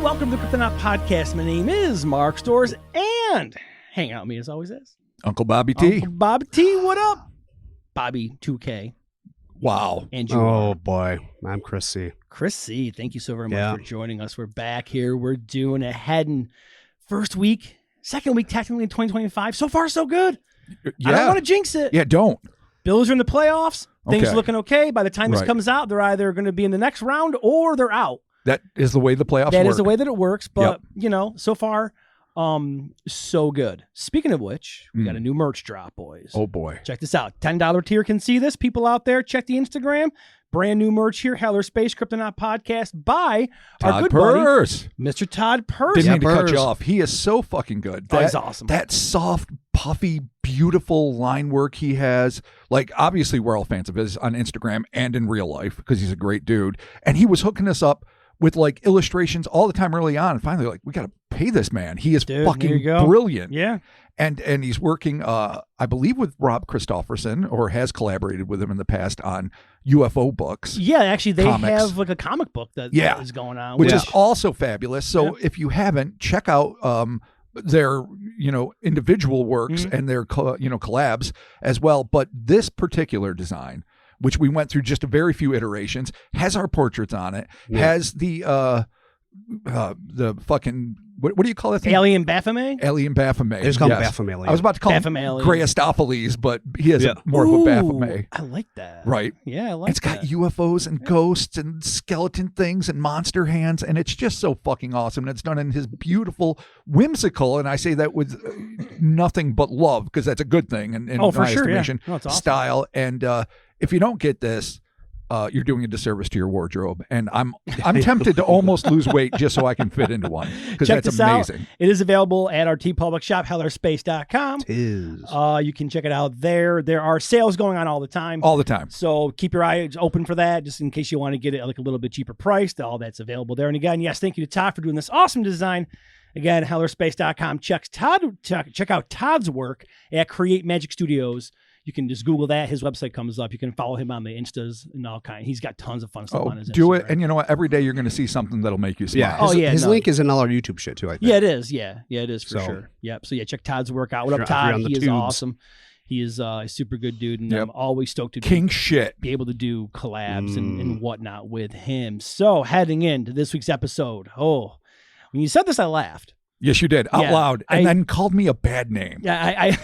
Welcome to the Cryptonaut Podcast. My name is Mark Stores, and hang out with me as always is Uncle Bobby T. Uncle Bobby T, what up? Bobby 2K. Wow. And you Oh, boy. I'm Chris C. Chris C, thank you so very much for joining us. We're back here. We're doing a heading first week, second week technically in 2025. So far, so good. Yeah. I don't want to jinx it. Yeah, don't. Bills are in the playoffs. Things Okay. looking okay. By the time this Right. comes out, they're either going to be in the next round or they're out. That is the way the playoffs work. That is the way that it works. But, Yep. you know, so far, so good. Speaking of which, we got a new merch drop, boys. Oh, boy. Check this out. $10 tier can see this. People out there, check the Instagram. Brand new merch here. Heller Space Cryptonaut Podcast by our Todd good Purse. buddy, Mr. Todd Purse. Didn't mean to cut Purse. you off. He is so fucking good. Oh, he's awesome. That soft, puffy, beautiful line work he has. Like, obviously, we're all fans of his on Instagram and in real life because he's a great dude. And he was hooking us up with like illustrations all the time early on. And finally, like, we got to pay this man. He is Dude, there fucking you go. brilliant. Yeah. And he's working, I believe, with Rob Christofferson, or has collaborated with him in the past on UFO books. Yeah, actually, they Comics. have like a comic book that is going on. Which is also fabulous. So if you haven't, check out their individual works and their collabs as well. But this particular design, which we went through just a very few iterations, has our portraits on it, has the fucking what do you call it? Alien Baphomet? Alien Baphomet. They just call him Baphomet. I was about to call him Greyastopheles, but he has more of a Baphomet. I like that. Right. Yeah, I like It's got that. UFOs and ghosts and skeleton things and monster hands, and it's just so fucking awesome. And it's done in his beautiful, whimsical, and I say that with nothing but love, because that's a good thing in for my sure, estimation, No, it's awesome. style. And if you don't get this, you're doing a disservice to your wardrobe. And I'm tempted to almost lose weight just so I can fit into one, because Check that's this amazing. out. It is available at our TeePublic shop, hellerspace.com. You can check it out there. There are sales going on all the time. All the time. So keep your eyes open for that, just in case you want to get it like a little bit cheaper priced. All that's available there. And again, yes, thank you to Todd for doing this awesome design. Again, hellerspace.com. Check out Todd's work at Create Magic Studios. You can just Google that. His website comes up. You can follow him on the Instas and all kind. He's got tons of fun stuff on his Instagram. Do it. And you know what? Every day you're going to see something that'll make you smile. Yeah. His link is in all our YouTube shit too, I think. Yeah, it is. Yeah, it is for sure. Yep. So yeah, check Todd's work out. What up, Todd? He is awesome. He is a super good dude, and I'm always stoked to be able to do collabs and whatnot with him. So heading into this week's episode, when you said this, I laughed. Yes, you did, out loud, and then called me a bad name. Yeah,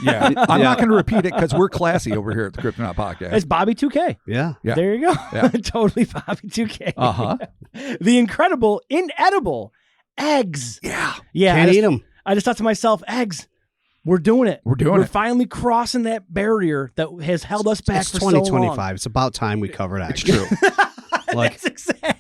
Yeah, I'm not going to repeat it because we're classy over here at the Cryptonaut Podcast. It's Bobby 2K. Yeah. There you go. Yeah. Totally Bobby 2K. Uh-huh. The incredible, inedible eggs. Yeah. Can't eat them. I just thought to myself, eggs. We're doing it. We're finally crossing that barrier that has held us back for so long. It's 2025. It's about time we covered eggs. It's true. That's exactly.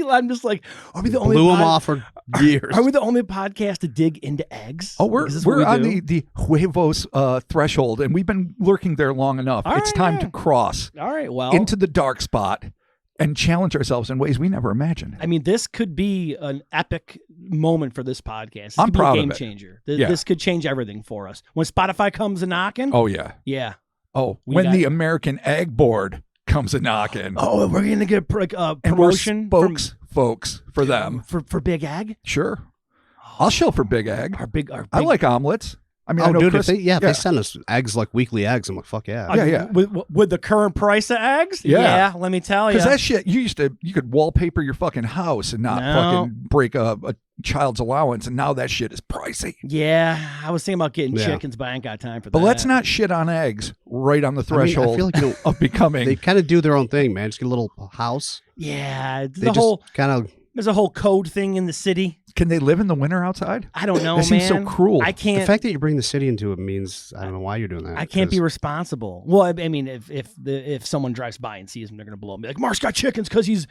I'm just like, are we the only blew them off for years? Are we the only podcast to dig into eggs? Oh, we're on the huevos threshold, and we've been lurking there long enough. It's time to cross into the dark spot and challenge ourselves in ways we never imagined. I mean, this could be an epic moment for this podcast. I'm proud of it. Game changer. This could change everything for us. When Spotify comes a knocking. Oh, yeah. Yeah. Oh, when the American Egg Board comes a knocking. Oh, we're going to get a promotion. And we're folks for them. For Big Egg? Sure. I'll show for Big Egg. Our big I like omelets. I mean, I know dude, Chris, if they send us eggs, like weekly eggs, I'm like, fuck yeah. Yeah. With the current price of eggs? Yeah. Let me tell you. Because that shit, you could wallpaper your fucking house and not fucking break a child's allowance, and now that shit is pricey. Yeah, I was thinking about getting chickens, but I ain't got time for that. But let's not shit on eggs right on the threshold I feel like of becoming. They kind of do their own thing, man. Just get a little house. Yeah, There's a whole code thing in the city. Can they live in the winter outside? I don't know, That seems so cruel. I can't. The fact that you bring the city into it means I don't know why you're doing that. I can't be responsible. Well, I mean, if someone drives by and sees them, they're gonna blow them. Be like, Mark's got chickens because he's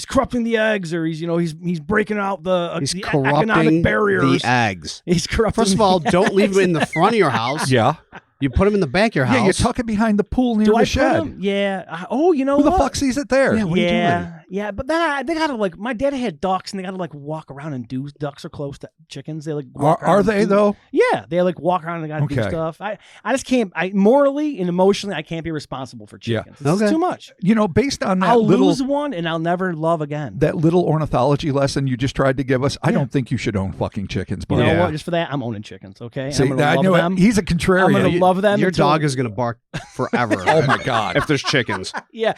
corrupting the eggs, or he's breaking out the economic barriers. The eggs. He's corrupting. First of all, don't leave them in the front of your house. Yeah. You put them in the back of your house. Yeah, you tuck it behind the pool near the shed. Yeah. You know Who what? the fuck sees it there? Yeah, what are you doing? Yeah, but then they gotta like. My dad had ducks, and they gotta like walk around and do. Ducks are close to chickens. They like walk around Are and they do- though? Yeah, they like walk around and they gotta do Okay. stuff. I just can't. I morally and emotionally, I can't be responsible for Yeah. chickens. It's Okay. too much. You know, based on that I'll little lose one, and I'll never love again. that little ornithology lesson you just tried to give us, I Yeah. don't think you should own fucking chickens. You But know Yeah. what? Just for that, I'm owning chickens. Okay, see, I'm gonna I love knew them. it. He's a I'm contrarian. gonna love them. Your until- dog is gonna bark forever. Oh my god. If there's chickens. Yeah,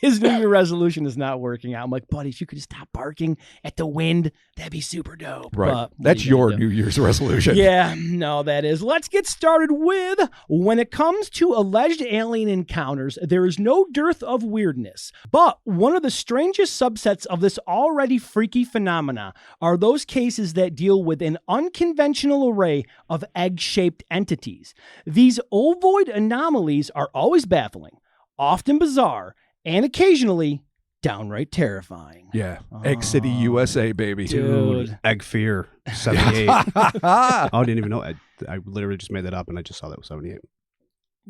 his New Year resolution is not working out. I'm like, buddy, if you could just stop barking at the wind, that'd be super dope. Right. But what That's are you gonna your do? New Year's resolution. Yeah, no, that is. Let's get started with when it comes to alleged alien encounters, there is no dearth of weirdness. But one of the strangest subsets of this already freaky phenomena are those cases that deal with an unconventional array of egg-shaped entities. These ovoid anomalies are always baffling, often bizarre, and occasionally downright terrifying. Yeah. Egg City, Oh, USA, baby. dude. Egg Fear 78. Oh, I didn't even know. I literally just made that up and I just saw that was 78.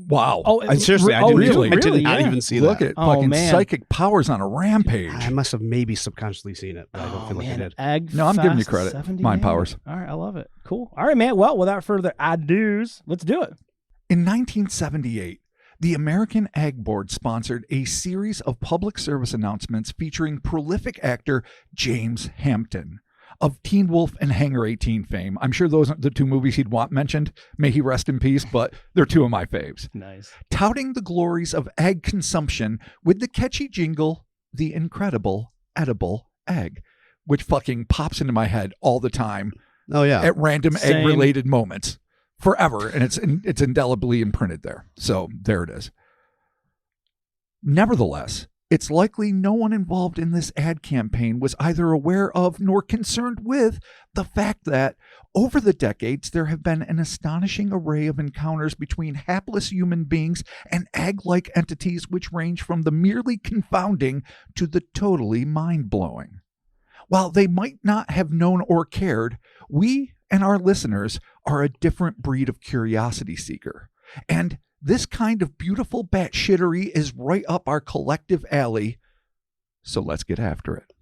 Wow. Oh, Seriously, I oh, didn't, really? I did not Yeah. even see Look that. at Oh, fucking man. psychic powers on a rampage. I must have maybe subconsciously seen it, but I don't feel like I did. Egg No, I'm giving you Fest credit. 78. Mind powers. All right, I love it. Cool. All right, man. Well, without further ado, let's do it. In 1978, the American Egg Board sponsored a series of public service announcements featuring prolific actor James Hampton of Teen Wolf and Hangar 18 fame. I'm sure those aren't the two movies he'd want mentioned. May he rest in peace, but they're two of my faves. Nice. Touting the glories of egg consumption with the catchy jingle, The Incredible Edible Egg, which fucking pops into my head all the time Oh, yeah. at random Same. egg-related moments forever, and it's indelibly imprinted there. So there it is. Nevertheless, it's likely no one involved in this ad campaign was either aware of nor concerned with the fact that over the decades there have been an astonishing array of encounters between hapless human beings and egg-like entities which range from the merely confounding to the totally mind-blowing. While they might not have known or cared, we and our listeners are a different breed of curiosity seeker. And this kind of beautiful batshittery is right up our collective alley, so let's get after it.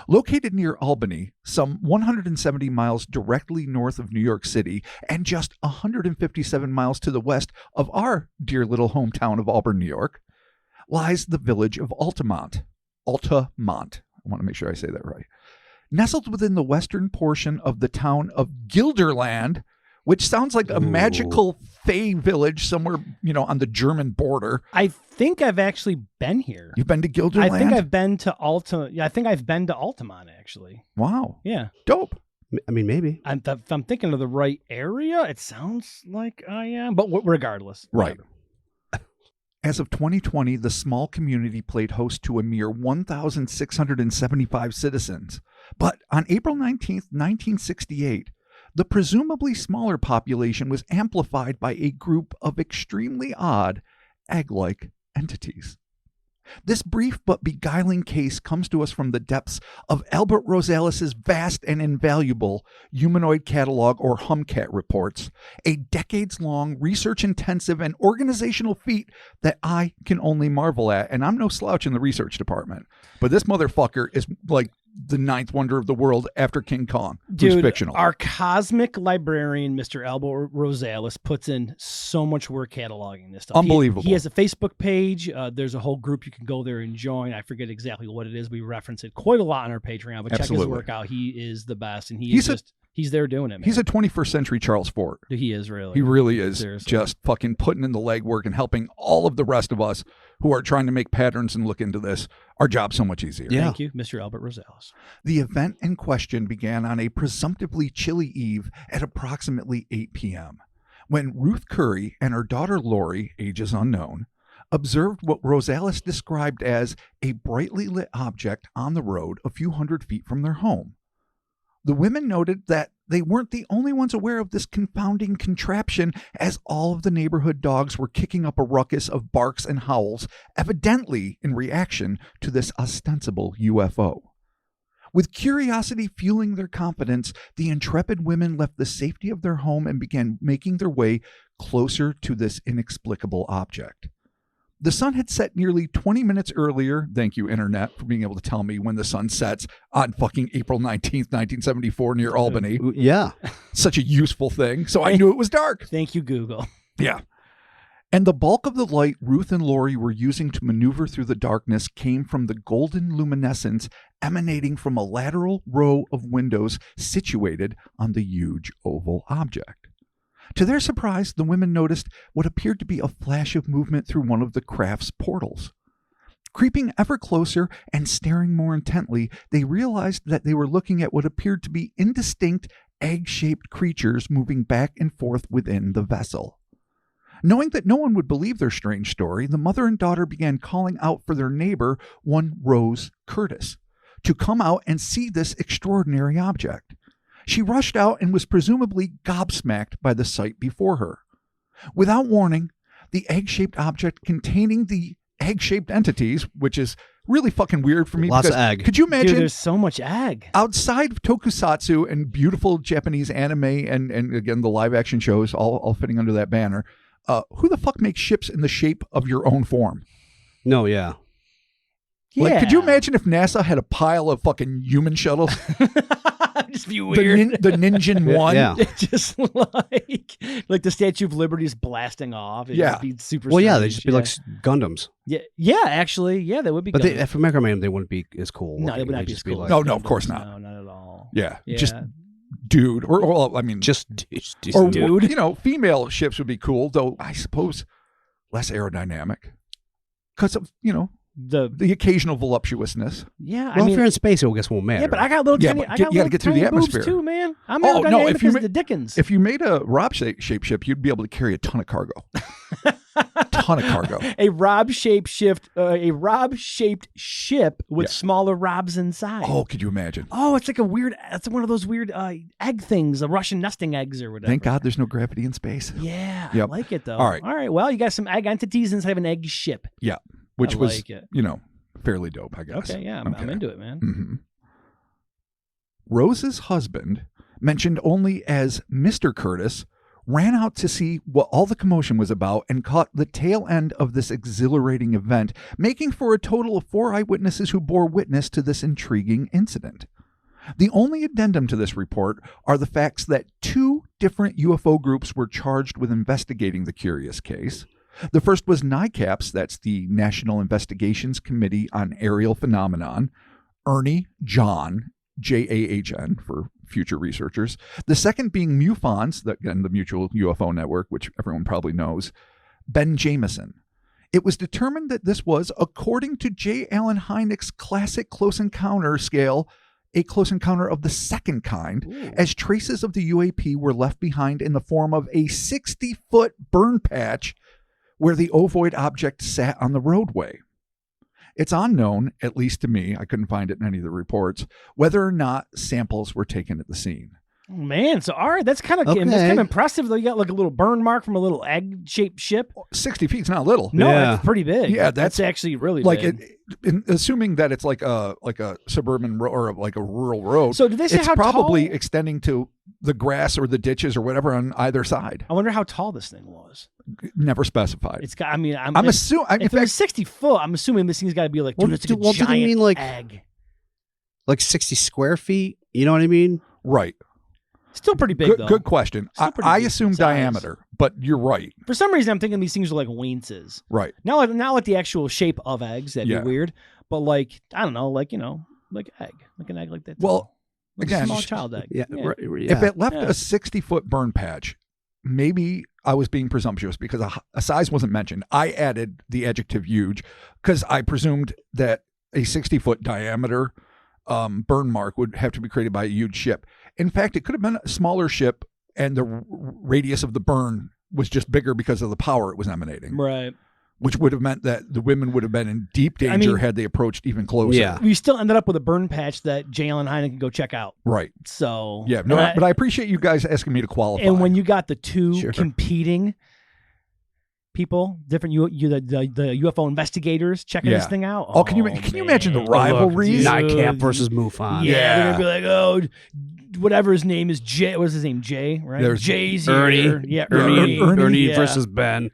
Located near Albany, some 170 miles directly north of New York City, and just 157 miles to the west of our dear little hometown of Auburn, New York, lies the village of Altamont. Altamont. I want to make sure I say that right. Nestled within the western portion of the town of Gilderland, which sounds like a magical fey village somewhere, on the German border. I think I've actually been here. You've been to Gilderland? I think I've been to Yeah, I think I've been to Altamont actually. Wow. Yeah. Dope. I mean, maybe. If I'm thinking of the right area, it sounds like I am. But regardless. Right. As of 2020, the small community played host to a mere 1,675 citizens. But on April 19th, 1968, the presumably smaller population was amplified by a group of extremely odd egg-like entities. This brief but beguiling case comes to us from the depths of Albert Rosales' vast and invaluable humanoid catalog, or HUMCAT reports, a decades-long, research-intensive, and organizational feat that I can only marvel at. And I'm no slouch in the research department, but this motherfucker is like the ninth wonder of the world after King Kong, who's Dude, fictional. our cosmic librarian, Mr. Albert Rosales, puts in so much work cataloging this stuff. Unbelievable. He has a Facebook page. There's a whole group you can go there and join. I forget exactly what it is. We reference it quite a lot on our Patreon, but check his Absolutely. work out. He is the best, and He's he's there doing it, man. He's a 21st century Charles Fort. He is really. He really is. Seriously. Just fucking putting in the legwork and helping all of the rest of us who are trying to make patterns and look into this, our job so much easier. Yeah. Thank you, Mr. Albert Rosales. The event in question began on a presumptively chilly eve at approximately 8 p.m. when Ruth Curry and her daughter Lori, ages unknown, observed what Rosales described as a brightly lit object on the road a few hundred feet from their home. The women noted that they weren't the only ones aware of this confounding contraption, as all of the neighborhood dogs were kicking up a ruckus of barks and howls, evidently in reaction to this ostensible UFO. With curiosity fueling their confidence, the intrepid women left the safety of their home and began making their way closer to this inexplicable object. The sun had set nearly 20 minutes earlier. Thank you, Internet, for being able to tell me when the sun sets on fucking April 19th, 1974 near Albany. Yeah. Such a useful thing. So I knew it was dark. Thank you, Google. Yeah. And the bulk of the light Ruth and Lori were using to maneuver through the darkness came from the golden luminescence emanating from a lateral row of windows situated on the huge oval object. To their surprise, the women noticed what appeared to be a flash of movement through one of the craft's portals. Creeping ever closer and staring more intently, they realized that they were looking at what appeared to be indistinct, egg-shaped creatures moving back and forth within the vessel. Knowing that no one would believe their strange story, the mother and daughter began calling out for their neighbor, one Rose Curtis, to come out and see this extraordinary object. She rushed out and was presumably gobsmacked by the sight before her. Without warning, the egg-shaped object containing the egg-shaped entities, which is really fucking weird for me. Lots of because egg. Could you imagine? Dude, there's so much egg. Outside of tokusatsu and beautiful Japanese anime and again, the live-action shows, all fitting under that banner, who the fuck makes ships in the shape of your own form? No, yeah. Like, could you imagine if NASA had a pile of fucking human shuttles? Just be weird. The Ninja 1? Yeah. Just like the Statue of Liberty is blasting off. It'd just be super Well, yeah, strange. they'd just be like Gundams. Yeah, actually, yeah, that would be But good. if Mega Man, they wouldn't be as cool. No, looking. they would not They'd be just as cool. like- No, of course not. No, not at all. Yeah, Yeah. just dude. Or I mean, just or dude. You know, female ships would be cool, though I suppose less aerodynamic because of, you know, the occasional voluptuousness. Yeah, Well, if you're in space, it guess won't matter. Yeah, but I got little Yeah, tiny. but I you got gotta little get through the tiny boobs atmosphere. too, man. I'm Oh, no, aerodynamic if you as ma- the Dickens. If you made a Rob shaped ship, you'd be able to carry a ton of cargo. Ton of cargo. A Rob-shaped ship with smaller Robs inside. Oh, could you imagine? Oh, it's like it's one of those weird egg things, the Russian nesting eggs or whatever. Thank God there's no gravity in space. Yeah, Yep. I like it though. All right. All right. Well, you got some egg entities inside of an egg ship. Yeah, which I was, like it. you know, fairly dope, I guess. Okay, yeah, I'm into it, man. Mm-hmm. Rose's husband, mentioned only as Mr. Curtis, ran out to see what all the commotion was about and caught the tail end of this exhilarating event, making for a total of 4 eyewitnesses who bore witness to this intriguing incident. The only addendum to this report are the facts that 2 different UFO groups were charged with investigating the curious case. The first was NICAPS, that's the National Investigations Committee on Aerial Phenomenon, Ernie John, J-A-H-N for future researchers. The second being MUFON's, again, the Mutual UFO Network, which everyone probably knows, Ben Jameson. It was determined that this was, according to J. Allen Hynek's classic close encounter scale, a close encounter of the second kind, as traces of the UAP were left behind in the form of a 60-foot burn patch where the ovoid object sat on the roadway. It's unknown, at least to me, I couldn't find it in any of the reports, whether or not samples were taken at the scene. Oh, man, so all right, that's kind of impressive though. You got like a little burn mark from a little egg-shaped ship. 60 feet's not little. No, that's pretty big. Yeah, that's actually really like big. Assuming that it's like a suburban or like a rural road. So did they say it's how probably tall? extending to the grass or the ditches or whatever on either side. I wonder how tall this thing was. Never specified. It's got. I mean, I'm assuming if it was 60 foot, I'm assuming this thing's got to be like, dude, it's like a do giant they mean like egg. Like 60 square feet? You know what I mean? Right. Still pretty big, though. Good question. I assume size. Diameter, but you're right. For some reason, I'm thinking these things are like Weinses. Right. Not like the actual shape of eggs. That'd Yeah. be weird. But like, I don't know, like, like egg. Like an egg like that. Well, like again, a small child egg. Yeah. Yeah. If it left a 60-foot burn patch, maybe I was being presumptuous because a size wasn't mentioned. I added the adjective huge because I presumed that a 60-foot diameter burn mark would have to be created by a huge ship. In fact, it could have been a smaller ship and the radius of the burn was just bigger because of the power it was emanating. Right. Which would have meant that the women would have been in deep danger had they approached even closer. Yeah. We still ended up with a burn patch that J. Allen Hynek can go check out. Right. So. Yeah. No, but I appreciate you guys asking me to qualify. And when you got the two Sure. competing people, different the UFO investigators checking this thing out. Oh, can you imagine the rivalries? NICAP versus MUFON. Yeah, they're gonna be like, oh, whatever his name is, Jay. What's his name? Jay, right? There's Jay's Ernie. here. Yeah, Ernie yeah. versus Ben.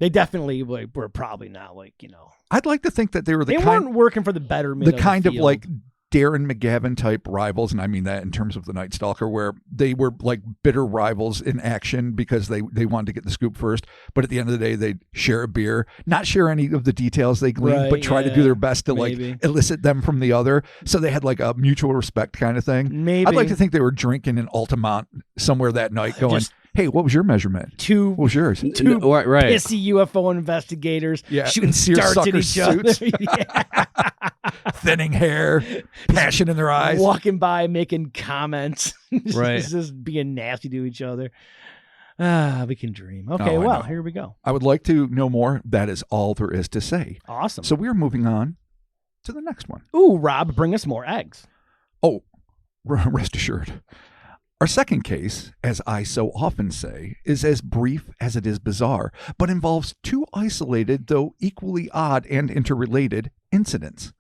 They definitely were probably not like, I'd like to think that they were they weren't working for the betterment. the kind of field. like Darren McGavin type rivals, and I mean that in terms of the Night Stalker, where they were like bitter rivals in action because they wanted to get the scoop first, but at the end of the day they'd share a beer, not share any of the details they gleaned, but try to do their best to like elicit them from the other, so they had like a mutual respect kind of thing. Maybe. I'd like to think they were drinking in Altamont somewhere that night going, hey, what was your measurement? What was yours? Two right. pissy UFO investigators shooting darts at each other. Thinning hair, passion in their eyes. Walking by, making comments. Right. Just being nasty to each other. We can dream. Okay, here we go. I would like to know more. That is all there is to say. Awesome. So we are moving on to the next one. Ooh, Rob, bring us more eggs. Oh, rest assured. Our second case, as I so often say, is as brief as it is bizarre, but involves two isolated, though equally odd and interrelated, incidents.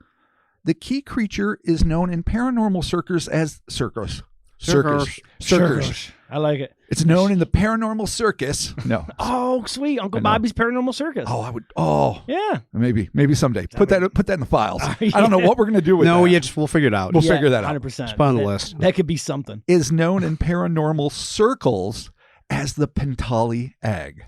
The key creature is known in paranormal circles as circus. I like it. It's known in the paranormal circus. No. Oh, sweet. Uncle Bobby's Paranormal Circus. Oh, I would. Oh, yeah. Maybe someday. Put that in the files. I don't know what we're gonna do with that. No, we'll figure it out. We'll figure that out. 100%. It's on the list. That could be something. Is known in paranormal circles as the Pentelicus egg,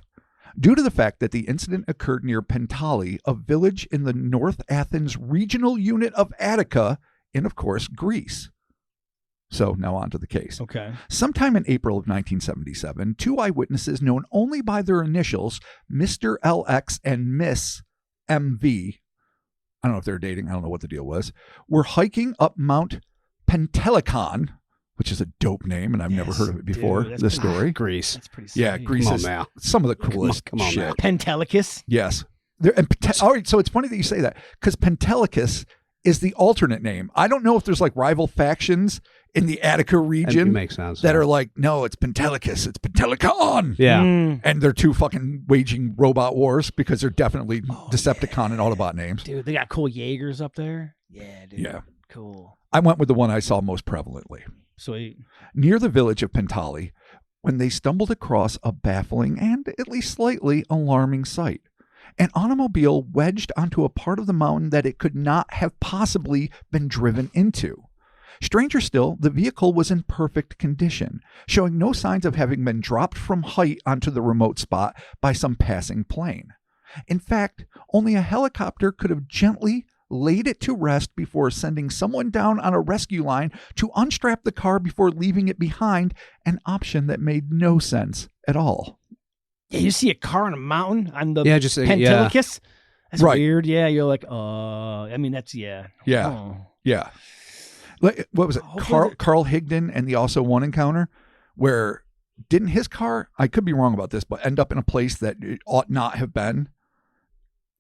due to the fact that the incident occurred near Pentelicus, a village in the North Athens regional unit of Attica, in, of course, Greece. So now on to the case. Okay. Sometime in April of 1977, two eyewitnesses known only by their initials, Mr. LX and Miss MV, I don't know if they're dating, I don't know what the deal was, were hiking up Mount Pentelicus, which is a dope name, and I've never heard of it before. This story. Greece. That's pretty sweet. Yeah, Greece is some of the coolest shit. Pentelicus? Yes. All right, so it's funny that you say that, because Pentelicus is the alternate name. I don't know if there's like rival factions in the Attica region makes sense, that are like, no, it's Pentelicus, it's Pentelicon. Yeah. And they're two fucking waging robot wars because they're definitely Decepticon and Autobot names. Dude, they got cool Jaegers up there. Yeah, dude. Yeah. Cool. I went with the one I saw most prevalently. Sweet. Near the village of Pentelicus, when they stumbled across a baffling and at least slightly alarming sight. An automobile wedged onto a part of the mountain that it could not have possibly been driven into. Stranger still, the vehicle was in perfect condition, showing no signs of having been dropped from height onto the remote spot by some passing plane. In fact, only a helicopter could have gently laid it to rest before sending someone down on a rescue line to unstrap the car before leaving it behind, an option that made no sense at all. Yeah, you see a car on a mountain on the Yeah. Pentelicus? That's right. Weird. Yeah, you're like, I mean, that's, yeah. Yeah. Oh. Yeah. What was it? Carl Higdon and the Also One encounter, where didn't his car, I could be wrong about this, but end up in a place that it ought not have been?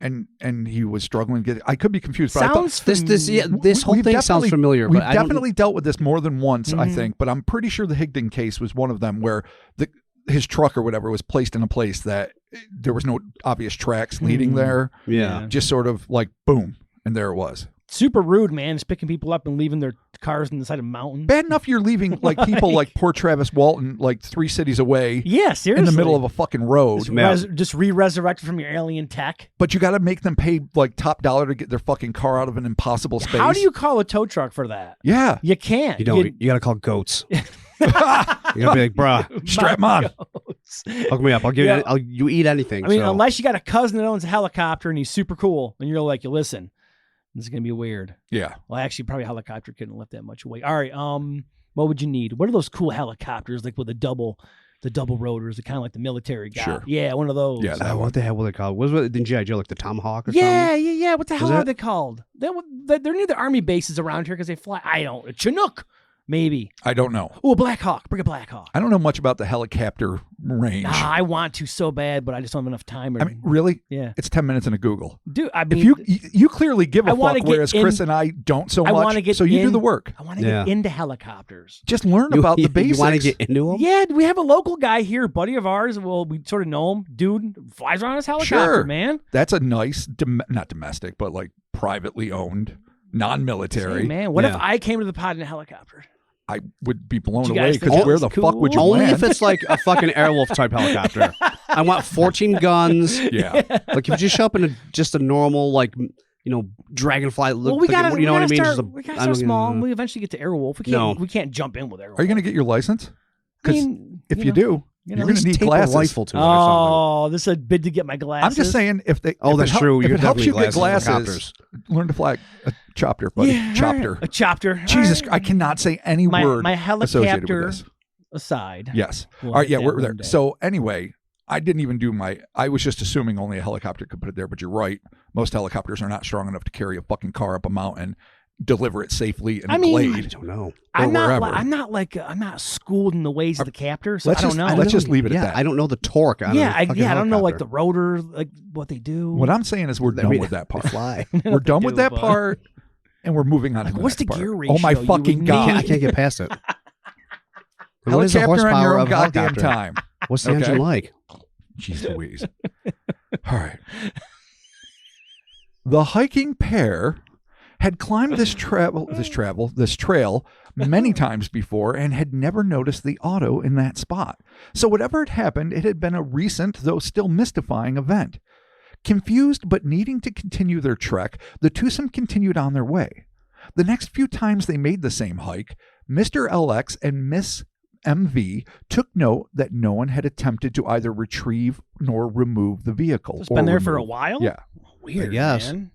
And he was struggling to get it. I could be confused. But Sounds this whole thing sounds familiar. We've but definitely dealt with this more than once, I think. But I'm pretty sure the Higdon case was one of them where his truck or whatever was placed in a place that there was no obvious tracks leading there. Yeah. Just sort of like boom, and there it was. Super rude, man. Just picking people up and leaving their cars on the side of a mountain. Bad enough you're leaving like people like poor Travis Walton like 3 cities away. Yeah, seriously. In the middle of a fucking road. Just re-resurrected from your alien tech. But you got to make them pay like top dollar to get their fucking car out of an impossible space. How do you call a tow truck for that? Yeah. You can't. You don't. You got to call goats. You got to be like, bruh. Strap 'em on. Hook me up. I'll give you. You eat anything. I mean, unless you got a cousin that owns a helicopter and he's super cool, and you're like, listen, this is gonna be weird. Yeah. Well, actually, probably a helicopter couldn't lift that much weight. All right. What would you need? What are those cool helicopters like with the double rotors? They're kind of like the military guy. Sure. Yeah, one of those. Yeah. What the hell were they called? Was it in G.I. Joe like the Tomahawk or yeah, something? Yeah. What the hell are they called? They're near the army bases around here because they fly. I don't. A Chinook. Maybe. I don't know. Oh, a Black Hawk. Bring a Black Hawk. I don't know much about the helicopter range. I want to so bad, but I just don't have enough time. I mean, really? Yeah. It's 10 minutes in a Google. Dude, I mean, if you clearly give a fuck, whereas Chris and I don't so much. So you do the work. I want to get into helicopters. Just learn about the basics. You want to get into them? Yeah, we have a local guy here, a buddy of ours. Well, we sort of know him. Dude flies around his helicopter, man. That's a nice, not domestic, but like privately owned, non-military. Say, man, what if I came to the pod in a helicopter? I would be blown away because where the fuck would you Only land? if it's like a fucking Airwolf type helicopter. I want 14 guns. Yeah. Like if you just show up in just a normal, like, dragonfly. Well, we got to, you know what I mean? We got to start small, and we eventually get to Airwolf. We can't jump in with Airwolf. Are you going to get your license? Because if you do, you're going to need tape glasses. A rifle to it or something. This is a bid to get my glasses. I'm just saying, if they. Oh, that's true. If You're it helps you get glasses, glasses, learn to fly a chopper, buddy. Chopper. A chopper. Jesus, I cannot say any word my associated helicopter with this. aside. Yes. We'll All right. Yeah, hit we're that there. one day. So anyway, I didn't even do I was just assuming only a helicopter could put it there, but you're right. Most helicopters are not strong enough to carry a fucking car up a mountain, deliver it safely in a glade. I don't know. I'm not schooled in the ways of the captor, so I don't know. Let's just leave it at that. I don't know the torque on I don't know helicopter. like the rotor, like what they do. What I'm saying is we're done with that part. They fly. We're done with that part, and we're moving on to the what's next the gear part. ratio? Oh my fucking god! I can't get past it. What is the Helicopter on horsepower your own of a goddamn helicopter? time. What's the engine like? Jeez Louise. All right. The hiking pair had climbed this trail many times before and had never noticed the auto in that spot. So whatever had happened, it had been a recent, though still mystifying event. Confused but needing to continue their trek, the twosome continued on their way. The next few times they made the same hike, Mr. LX and Miss MV took note that no one had attempted to either retrieve nor remove the vehicle. It's been there for a while? Yeah. Weird, Yes. man.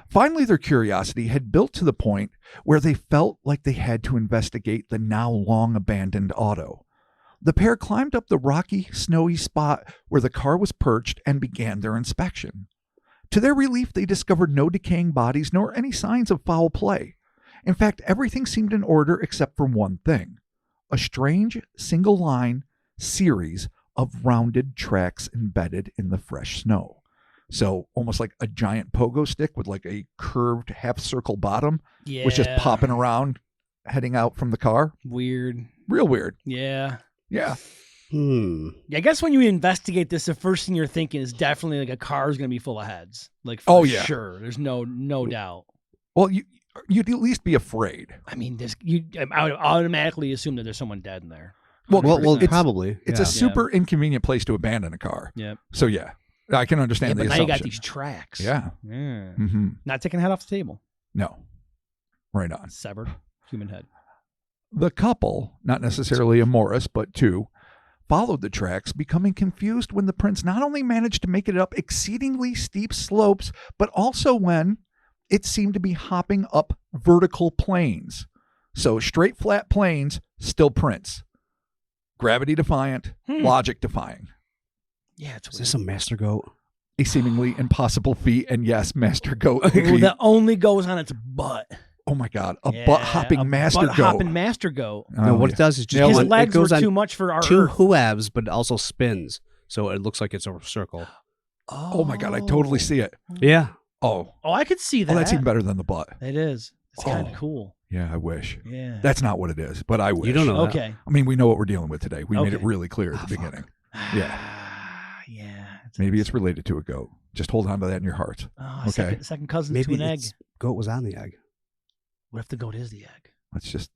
Finally, their curiosity had built to the point where they felt like they had to investigate the now long abandoned auto. The pair climbed up the rocky, snowy spot where the car was perched and began their inspection. To their relief, they discovered no decaying bodies nor any signs of foul play. In fact, everything seemed in order except for one thing: a strange single-line series of rounded tracks embedded in the fresh snow. So almost like a giant pogo stick with like a curved half-circle bottom, was just popping around, heading out from the car. Weird. Real weird. Yeah. Yeah. Yeah, I guess when you investigate this, the first thing you're thinking is definitely like a car is going to be full of heads. Like, for sure. There's no doubt. Well, you'd at least be afraid. I mean, I would automatically assume that there's someone dead in there. Well, probably. It's a super inconvenient place to abandon a car. Yep. So, yeah, I can understand the but now assumption. you got these tracks. Yeah. Mm-hmm. Not taking the head off the table. No. Right on. Severed human head. The couple, not necessarily a Morris, but two, followed the tracks, becoming confused when the prince not only managed to make it up exceedingly steep slopes, but also when it seemed to be hopping up vertical planes. So straight, flat planes, still prints. Gravity defiant, logic defying. Yeah, it's Is this a master goat? A seemingly impossible feat, and yes, master goat. that only goes on its butt. Oh my God, a butt-hopping master goat. Butt-hopping master goat. No, what it does is just his legs were too much for our two Earth. hooves, but it also spins, so it looks like it's a circle. Oh my God, I totally see it. Yeah. Oh, I could see that. Oh, that's even better than the butt. It is. It's kind of cool. Yeah, I wish. Yeah. That's not what it is, but I wish. You don't know that. Okay. I mean, we know what we're dealing with today. We made it really clear at the beginning. Yeah. Yeah. Maybe it's related to a goat. Just hold on to that in your heart. Oh, okay. Second cousin Maybe to an egg. Goat was on the egg. What if the goat is the egg? Let's just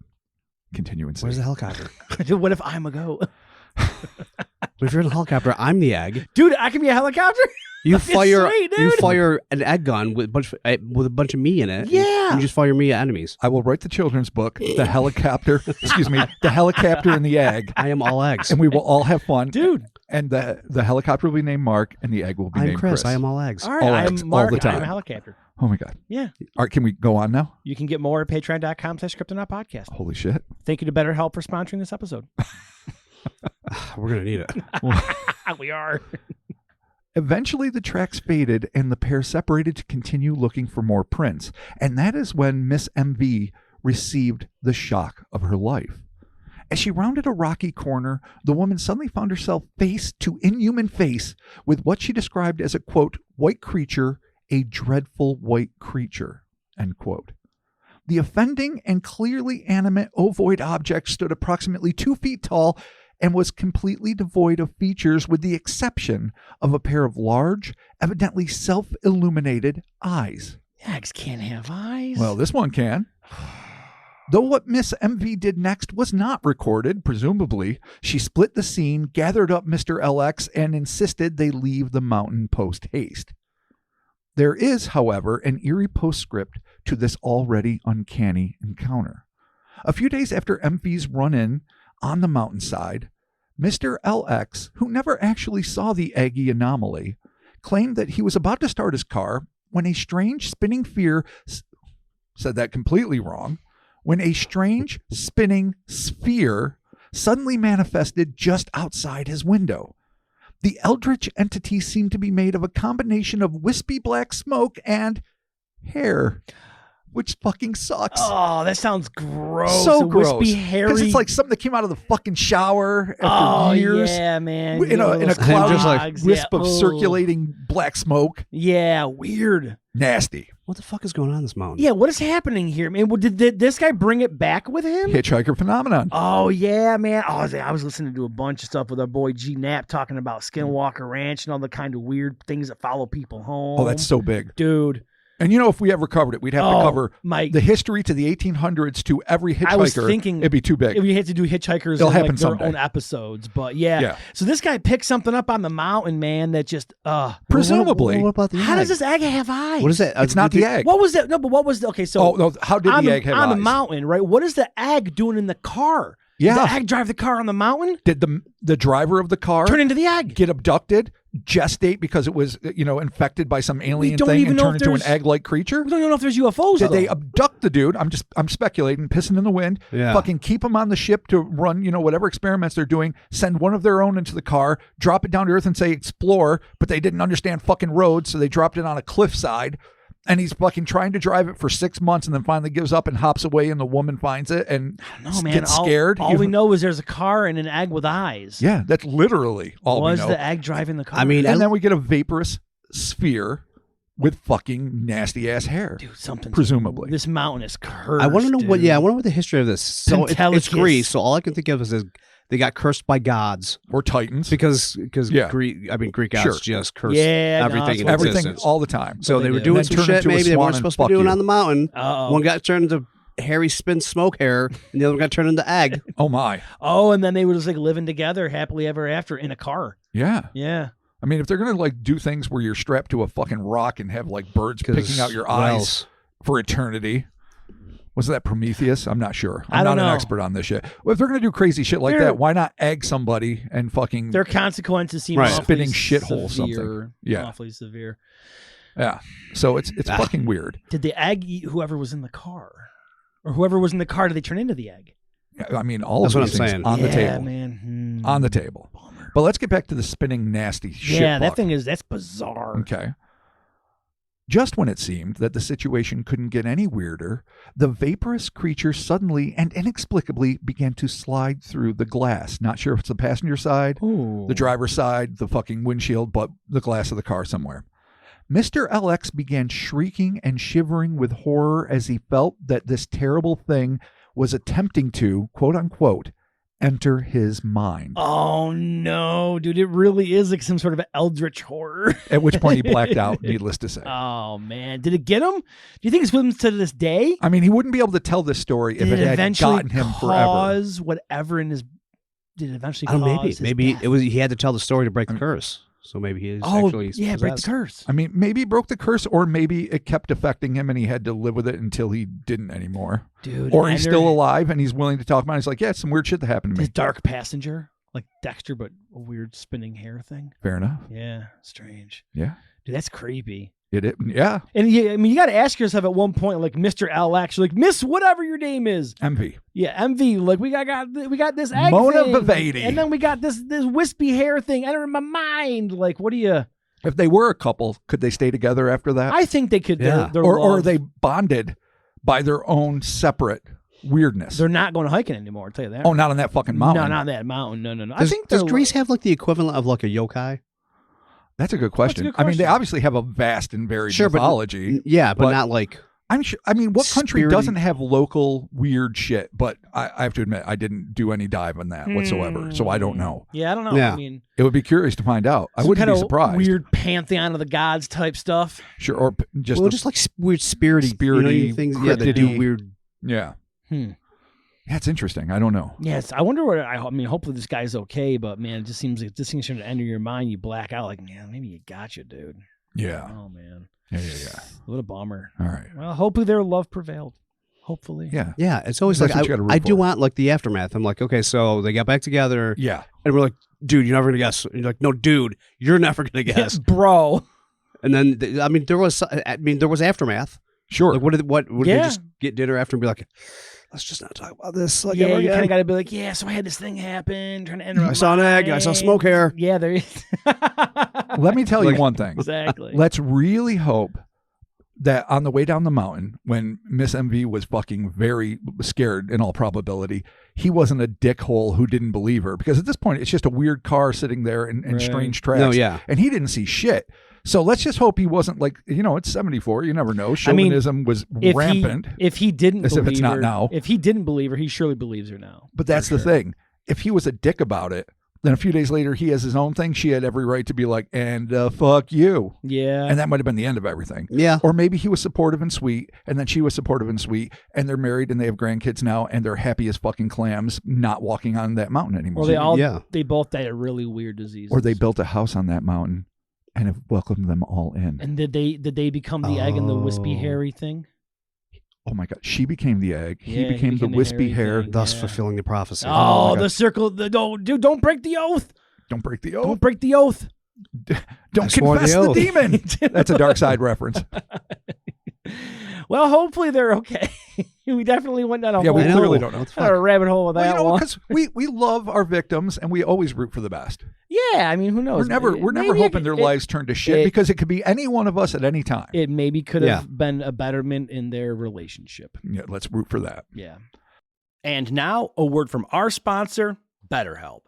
continue and see. Where's the helicopter? What if I'm a goat? But if you're in a helicopter, I'm the egg. Dude, I can be a helicopter? You fire sweet, dude. you fire an egg gun with a bunch of me in it. Yeah. And you just fire me at enemies. I will write the children's book, The Helicopter, The Helicopter and the Egg. I am all eggs. And we will all have fun. Dude. And the helicopter will be named Mark and the egg will be I'm named Chris. I am all eggs. All right, All I eggs, am Mark. all the time. I'm a helicopter. Oh my God. Yeah. All right, can we go on now? You can get more at patreon.com/Cryptonaut podcast. Holy shit. Thank you to BetterHelp for sponsoring this episode. We're going to need it. We are. Eventually, the tracks faded and the pair separated to continue looking for more prints. And that is when Miss MV received the shock of her life. As she rounded a rocky corner, the woman suddenly found herself face to inhuman face with what she described as a, quote, white creature, a dreadful white creature, end quote. The offending and clearly animate ovoid object stood approximately 2 feet tall and was completely devoid of features with the exception of a pair of large, evidently self-illuminated eyes. Eggs can't have eyes. Well, this one can. Though what Miss MV did next was not recorded, presumably, she split the scene, gathered up Mr. LX, and insisted they leave the mountain post-haste. There is, however, an eerie postscript to this already uncanny encounter. A few days after MV's run-in on the mountainside, Mr. LX, who never actually saw the Aggie anomaly, claimed that he was about to start his car when a strange spinning said that completely wrong, when a strange spinning sphere suddenly manifested just outside his window. The eldritch entity seemed to be made of a combination of wispy black smoke and hair, which fucking sucks. Oh, that sounds gross. So a gross. Wispy, hairy. Because it's like something that came out of the fucking shower after years. Yeah, man. In a cloudy just like wisp of oh. circulating black smoke. Yeah, weird. Nasty. What the fuck is going on in this mountain? Yeah, what is happening here, man? Well, did this guy bring it back with him? Hitchhiker phenomenon. Oh, yeah, man. Oh, I was listening to a bunch of stuff with our boy G Knapp talking about Skinwalker Ranch and all the kind of weird things that follow people home. Oh, that's so big. Dude. And you know, if we ever covered it, we'd have to cover the history to the 1800s to every hitchhiker. I was thinking it'd be too big. If we had to do hitchhikers It'll in happen like their someday. own episodes, but yeah. So this guy picked something up on the mountain, man. That just presumably. What about the how egg? does this egg have eyes? What is that? It's not the egg. What was that? No, but what was the okay? So oh no, how did the egg have on eyes? the mountain? Right. What is the egg doing in the car? Yeah. Did the egg drive the car on the mountain? Did the driver of the car Turn into the egg? Get abducted, gestate because it was infected by some alien don't thing even and know turn if into an there's- egg-like creature? We don't even know if there's UFOs. Did though. they abduct the dude? I'm speculating, pissing in the wind. Yeah. Fucking keep him on the ship to run, whatever experiments they're doing. Send one of their own into the car, drop it down to Earth, and say explore. But they didn't understand fucking roads, so they dropped it on a cliffside. And he's fucking trying to drive it for 6 months, and then finally gives up and hops away. And the woman finds it and gets scared. All we know is there's a car and an egg with eyes. Yeah, that's literally all we Was know. the egg driving the car? I mean, And then we get a vaporous sphere with fucking nasty ass hair. dude, something. presumably. This mountain is cursed. I want to know what. dude. Yeah, I wonder what the history of this. So it's Pentelicus. Greece. So all I can think of is they got cursed by gods Or Titans. because Yeah. Greek gods Sure. just cursed Yeah, everything in Everything existence. all the time. So they were did. doing Then some turn shit into a maybe they swan weren't and supposed to fuck be doing you. on the mountain. Uh-oh. One got turned into hairy spin smoke hair, and the other one got turned into egg. Oh my. Oh, and then they were just like living together happily ever after in a car. Yeah. Yeah. I mean, if they're going to like do things where you're strapped to a fucking rock and have like birds picking out your what eyes else? for eternity. Was that Prometheus? I'm not sure. I I'm don't not know. an expert on this shit. Well, if they're going to do crazy shit like They're- that, why not egg somebody and fucking Their consequences seem Right. awfully Spinning shithole severe, something. Yeah. Awfully severe. yeah. So it's fucking weird. Did the egg eat whoever was in the car? Or whoever was in the car, did they turn into the egg? I mean, all That's of what these I'm things saying. on the Yeah, table. man. On the table. But let's get back to the spinning nasty shit. Yeah, that fuck. thing that's bizarre. Okay. Just when it seemed that the situation couldn't get any weirder, the vaporous creature suddenly and inexplicably began to slide through the glass. Not sure if it's the passenger side, Ooh. the driver's side, the fucking windshield, but the glass of the car somewhere. Mr. LX began shrieking and shivering with horror as he felt that this terrible thing was attempting to, quote unquote, enter his mind. Oh no, dude! It really is like some sort of eldritch horror. At which point he blacked out, needless to say. Oh man, did it get him? Do you think it's with him to this day? I mean, he wouldn't be able to tell this story if Did it had eventually gotten him forever. cause whatever in his? Did it eventually I don't know, cause his maybe death? it was. He had to tell the story to break the curse. So maybe he is actually yeah, break the possessed. curse. I mean, maybe he broke the curse, or maybe it kept affecting him and he had to live with it until he didn't anymore. Dude, Or he's and still there- alive and he's willing to talk about it. He's like, yeah, it's some weird shit that happened to me. His dark passenger, like Dexter, but a weird spinning hair thing. Fair enough. Yeah, strange. Yeah. Dude, that's creepy. Yeah. And I mean, you got to ask yourself at one point, like Mr. LX, like Miss whatever your name is. MV. Yeah, MV. Like we got this egg Mona thing, Vivadi. and then we got this wispy hair thing. Enter my mind. Like, what do you? If they were a couple, could they stay together after that? I think they could. Yeah. Their or are love- they bonded by their own separate weirdness? They're not going hiking anymore. I'll tell you that. Oh, not on that fucking mountain. No, not that mountain. No. I Does, think does they're- Greece have like the equivalent of like a yokai? That's a good question. good I mean, they question. obviously have a vast and varied Sure, but- mythology. Yeah, but But- not like. I'm sure. I mean, what country Spirity- doesn't have local weird shit? But I have to admit, I didn't do any dive on that whatsoever, so I don't know. Yeah, I don't know. Yeah. I mean, It would be curious to find out. I some wouldn't kind be of surprised. Weird pantheon of the gods type stuff. Sure, or just Well, just like weird spirity, spirity, things. Yeah, they do cryptidy. weird. yeah. Yeah, it's interesting. I don't know. Yes, I wonder what. I mean, hopefully this guy's okay, but man, it just seems like this thing's trying to enter your mind. You black out, like, man, maybe you gotcha, dude. Yeah. Oh man. Yeah. What a bummer. All right. Well, hopefully their love prevailed. Hopefully. Yeah. It's always That's like what you gotta root I do for. want like the aftermath. I'm like, okay, so they got back together. Yeah. And we're like, dude, you're never gonna guess. And you're like, no, dude, you're never gonna guess, bro. And then there was aftermath. Sure. Like what would Yeah. they just get dinner after and be like, let's just not talk about this. Like, Yeah, ever you again? kind of got to be like, yeah. So I had this thing happen, trying to enter. I saw an egg. I saw smoke hair. Yeah, there is. Let me tell you one thing. Exactly. Let's really hope that on the way down the mountain, when Miss MV was fucking very scared in all probability, he wasn't a dickhole who didn't believe her. Because at this point, it's just a weird car sitting there in Right. strange tracks. No, yeah. And he didn't see shit. So let's just hope he wasn't like, it's 74. You never know. Chauvinism was rampant. If he didn't As believe if it's not her, now. If he didn't believe her, he surely believes her now. But that's the thing. If he was a dick about it, then a few days later, he has his own thing. She had every right to be like, and fuck you. Yeah. And that might have been the end of everything. Yeah. Or maybe he was supportive and sweet, and then she was supportive and sweet, and they're married and they have grandkids now, and they're happy as fucking clams not walking on that mountain anymore. Or they both died of really weird diseases. Or they built a house on that mountain and have welcomed them all in. And did they become the egg and the wispy hairy thing? Oh my God. She became the egg. Yeah, he became the wispy hairy hair. thing. Thus Yeah. fulfilling the prophecy. Oh, the circle. Don't break the oath. Don't break the oath. Don't break the oath. Don't swore confess the the oath. demon. That's a Dark Side reference. Well, hopefully they're okay. We definitely went down a Yeah, we whole clearly don't know. It's a rabbit hole with that one. Because we love our victims and we always root for the best. Yeah, I mean, who knows? We're never hoping their lives turn to shit because it could be any one of us at any time. It maybe could have been a betterment in their relationship. Yeah, let's root for that. Yeah. And now a word from our sponsor, BetterHelp.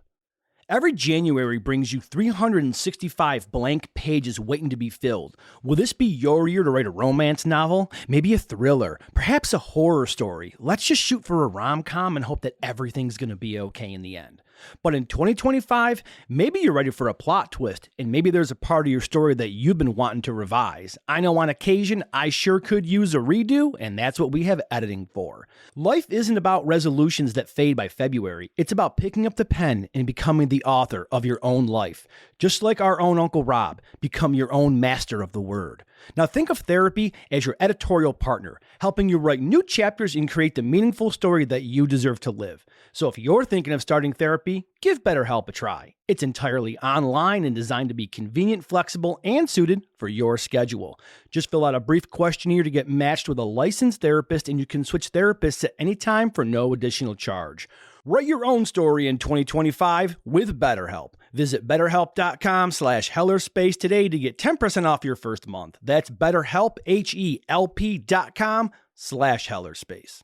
Every January brings you 365 blank pages waiting to be filled. Will this be your year to write a romance novel? Maybe a thriller? Perhaps a horror story? Let's just shoot for a rom-com and hope that everything's going to be okay in the end. But in 2025, maybe you're ready for a plot twist, and maybe there's a part of your story that you've been wanting to revise. I know on occasion, I sure could use a redo, and that's what we have editing for. Life isn't about resolutions that fade by February. It's about picking up the pen and becoming the author of your own life. Just like our own Uncle Rob, become your own master of the word. Now think of therapy as your editorial partner, helping you write new chapters and create the meaningful story that you deserve to live. So if you're thinking of starting therapy, give BetterHelp a try. It's entirely online and designed to be convenient, flexible, and suited for your schedule. Just fill out a brief questionnaire to get matched with a licensed therapist, and you can switch therapists at any time for no additional charge. Write your own story in 2025 with BetterHelp. Visit BetterHelp.com/HellerSpace today to get 10% off your first month. That's BetterHelp, HELP.com/HellerSpace.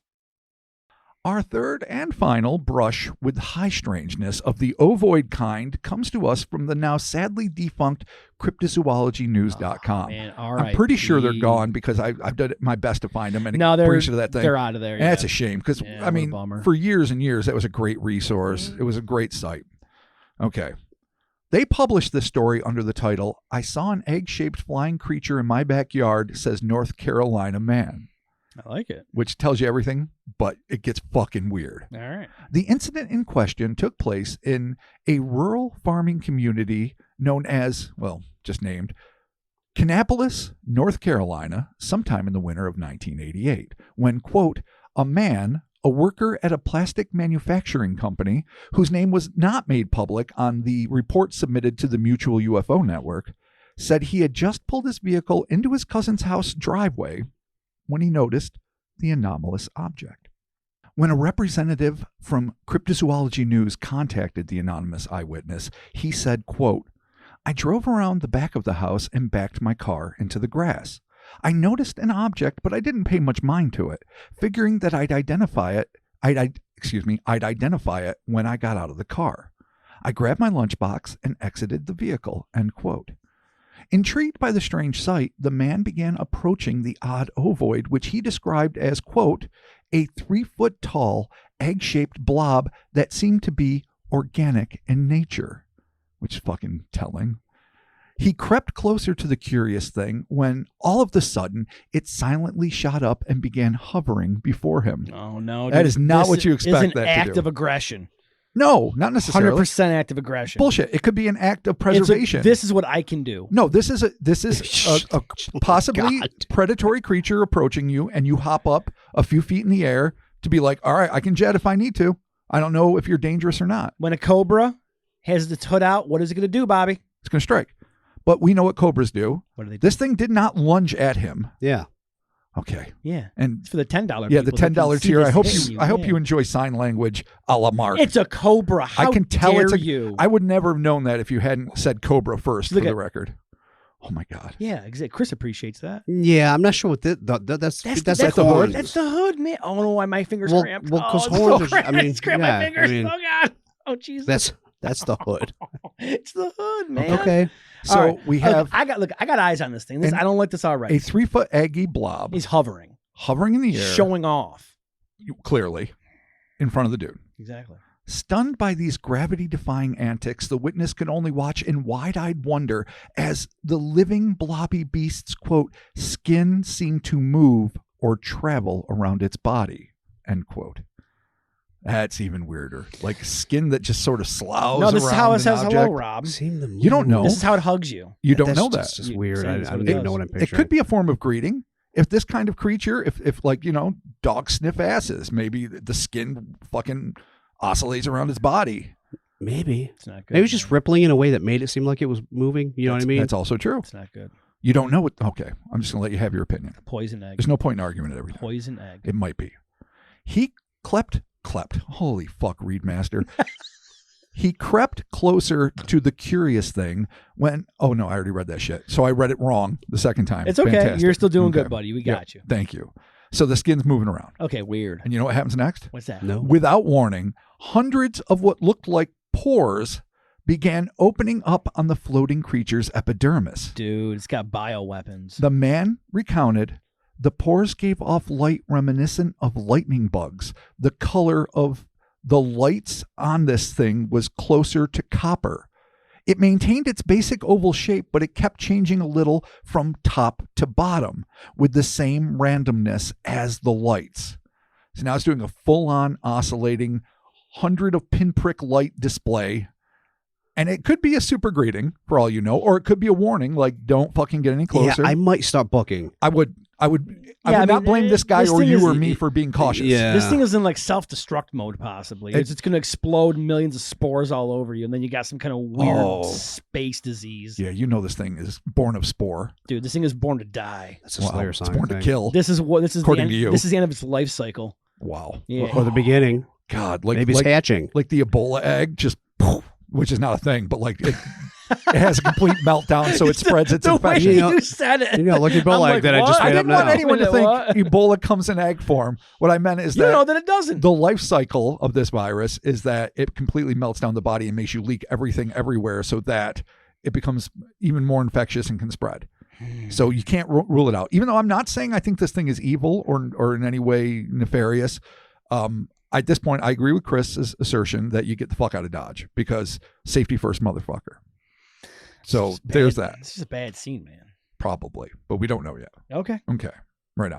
Our third and final brush with high strangeness of the ovoid kind comes to us from the now sadly defunct cryptozoologynews.com. I'm pretty sure they're gone because I've done my best to find them and appreciate that thing. They're out of there. And that's a shame because, I mean, for years and years, that was a great resource. It was a great site. Okay. They published this story under the title, "I saw an egg-shaped flying creature in my backyard, says North Carolina man." I like it. Which tells you everything, but it gets fucking weird. All right. The incident in question took place in a rural farming community known as, well, just named, Kannapolis, North Carolina, sometime in the winter of 1988, when, quote, a man, a worker at a plastic manufacturing company, whose name was not made public on the report submitted to the Mutual UFO Network, said he had just pulled his vehicle into his cousin's house driveway when he noticed the anomalous object. When a representative from Cryptozoology News contacted the anonymous eyewitness, he said, quote, I drove around the back of the house and backed my car into the grass. I noticed an object, but I didn't pay much mind to it, figuring that I'd identify it when I got out of the car. I grabbed my lunchbox and exited the vehicle, end quote. Intrigued by the strange sight, the man began approaching the odd ovoid, which he described as, quote, a 3-foot-tall, egg-shaped blob that seemed to be organic in nature, which is fucking telling. He crept closer to the curious thing when all of the sudden it silently shot up and began hovering before him. Oh, no. That is not what you expect that to do. to It's an act of aggression. No, not necessarily. 100% act of aggression. Bullshit. It could be an act of preservation. This is what I can do. No, this is a possibly predatory creature approaching you, and you hop up a few feet in the air to be like, all right, I can jet if I need to. I don't know if you're dangerous or not. When a cobra has its hood out, what is it going to do, Bobby? It's going to strike. But we know what cobras do. What do they do? This thing did not lunge at him. Yeah. Okay. Yeah. And it's for the $10. Yeah, the $10 tier. I hope you you enjoy sign language a la Mark. It's a cobra. How I can tell dare it's you? I would never have known that if you hadn't said cobra first for the record. Oh my God. Yeah, exactly. Chris appreciates that. Yeah, I'm not sure what that's the hood. That's the hood, man. Oh no, why my fingers cramped. Well, because horns. it's cramped my fingers. Oh God. Oh Jesus. That's the hood. It's the hood, man. Okay. So right. we have. I got eyes on this thing. I don't like this already. A 3-foot Aggie blob. He's hovering in the air, showing off clearly in front of the dude. Exactly. Stunned by these gravity-defying antics, the witness could only watch in wide-eyed wonder as the living blobby beast's, quote, skin seemed to move or travel around its body, end quote. That's even weirder. Like skin that just sort of sloughs around. No, this is how it says object. hello, Rob. You don't know. This is how it hugs you. You don't know that. That's just weird. I don't it even know what I'm picturing. It could be a form of greeting. If this kind of creature, if like, dogs sniff asses, maybe the skin fucking oscillates around its body. Maybe. It's not good. Maybe it was just rippling in a way that made it seem like it was moving. You know what I mean? That's also true. It's not good. You don't know what. Okay. I'm just going to let you have your opinion. Poison egg. There's no point in arguing it every time. Poison egg. It might be. He clept. Holy fuck, Readmaster. He crept closer to the curious thing when. Oh, no, I already read that shit. So I read it wrong the second time. It's okay. Fantastic. You're still doing good, buddy. We got you. Thank you. So the skin's moving around. Okay, weird. And you know what happens next? What's that? No. Without warning, hundreds of what looked like pores began opening up on the floating creature's epidermis. Dude, it's got bioweapons. The man recounted the pores gave off light reminiscent of lightning bugs. The color of the lights on this thing was closer to copper. It maintained its basic oval shape, but it kept changing a little from top to bottom with the same randomness as the lights. So now it's doing a full-on oscillating 100 of pinprick light display. And it could be a super greeting for all you know, or it could be a warning, like don't fucking get any closer. Yeah, I might start booking. I would not blame this guy or you or me for being cautious. Yeah. This thing is in like self-destruct mode, possibly. It's going to explode millions of spores all over you, and then you got some kind of weird space disease. Yeah, you know this thing is born of spore. Dude, this thing is born to die. That's a Slayer sign. It's born to kill. This is according to you. This is the end of its life cycle. Wow. Yeah. Or the beginning. God, maybe it's hatching. Like the Ebola egg, just poof, which is not a thing, but like it has a complete meltdown, so it spreads its infection. You said it. Like Ebola egg that I just made up now. I didn't want anyone to think Ebola comes in egg form. What I meant is that it doesn't. The life cycle of this virus is that it completely melts down the body and makes you leak everything everywhere, so that it becomes even more infectious and can spread. So you can't rule it out. Even though I'm not saying I think this thing is evil or in any way nefarious. At this point, I agree with Chris's assertion that you get the fuck out of Dodge because safety first, motherfucker. So there's that. This is a bad scene, man. Probably, but we don't know yet. Okay. Right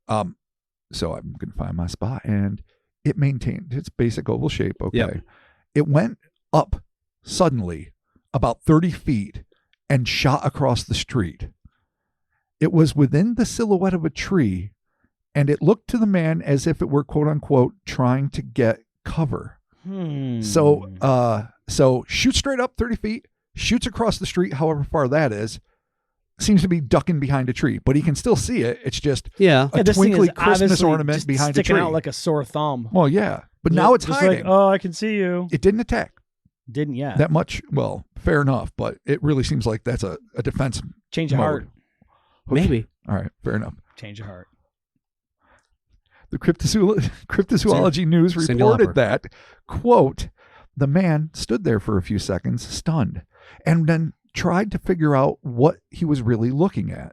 on. So I'm going to find my spot, and it maintained its basic oval shape. Okay. Yep. It went up suddenly about 30 feet and shot across the street. It was within the silhouette of a tree, and it looked to the man as if it were, quote unquote, trying to get cover. So shoots straight up 30 feet, shoots across the street, however far that is, seems to be ducking behind a tree, but he can still see it. It's just a twinkly Christmas ornament behind a tree. Sticking out like a sore thumb. Well, yeah. But now it's hiding. Like, I can see you. It didn't attack. Didn't yet. That much. Well, fair enough, but it really seems like that's a defense. Change of heart. Okay. Maybe. All right, fair enough. Change of heart. The Cryptozoology News reported that, quote, the man stood there for a few seconds, stunned, and then tried to figure out what he was really looking at.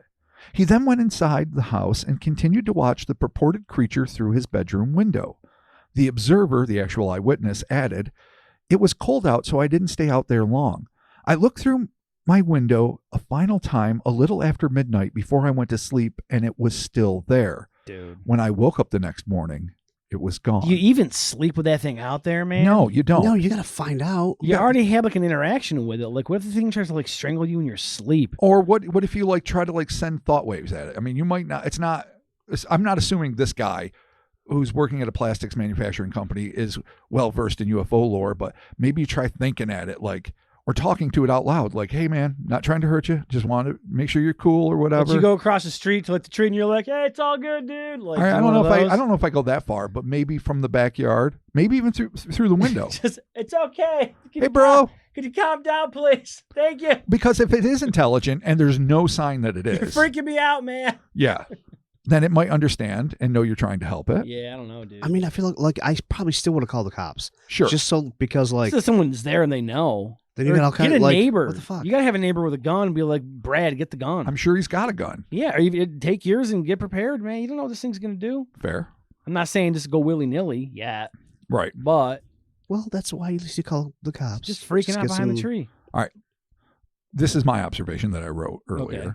He then went inside the house and continued to watch the purported creature through his bedroom window. The observer, the actual eyewitness, added, "It was cold out, so I didn't stay out there long. I looked through my window a final time a little after midnight before I went to sleep, and it was still there. Dude. When I woke up the next morning, it was gone. Do you even sleep with that thing out there, man? No, you don't. No, you got to find out. You already have like an interaction with it. Like, what if the thing tries to like strangle you in your sleep? Or what if you like try to like send thought waves at it? I mean, you might not. I'm not assuming this guy who's working at a plastics manufacturing company is well versed in UFO lore, but maybe you try thinking at it like, or talking to it out loud, like, hey man, not trying to hurt you, just want to make sure you're cool or whatever. But you go across the street to like the tree and you're like, hey, it's all good, dude. Like, I don't know if I go that far, but maybe from the backyard, maybe even through the window. Just, it's okay. Hey bro, could you calm down, please? Thank you. Because if it is intelligent and there's no sign that it is, You're freaking me out, man. Yeah. Then it might understand and know you're trying to help it. Yeah, I don't know, dude. I mean, I feel like I probably still would have called the cops. Sure. Just so, because like, so someone's there and they know. then you got all kind get of a like, neighbor. what the fuck? You gotta have a neighbor with a gun and be like, Brad, get the gun. I'm sure he's got a gun. Yeah, or you take yours and get prepared, man. You don't know what this thing's gonna do. Fair. I'm not saying just go willy nilly yet, Right. but Well, that's why at least you call the cops. just freaking out get behind the some- tree. This is my observation that I wrote earlier. Okay.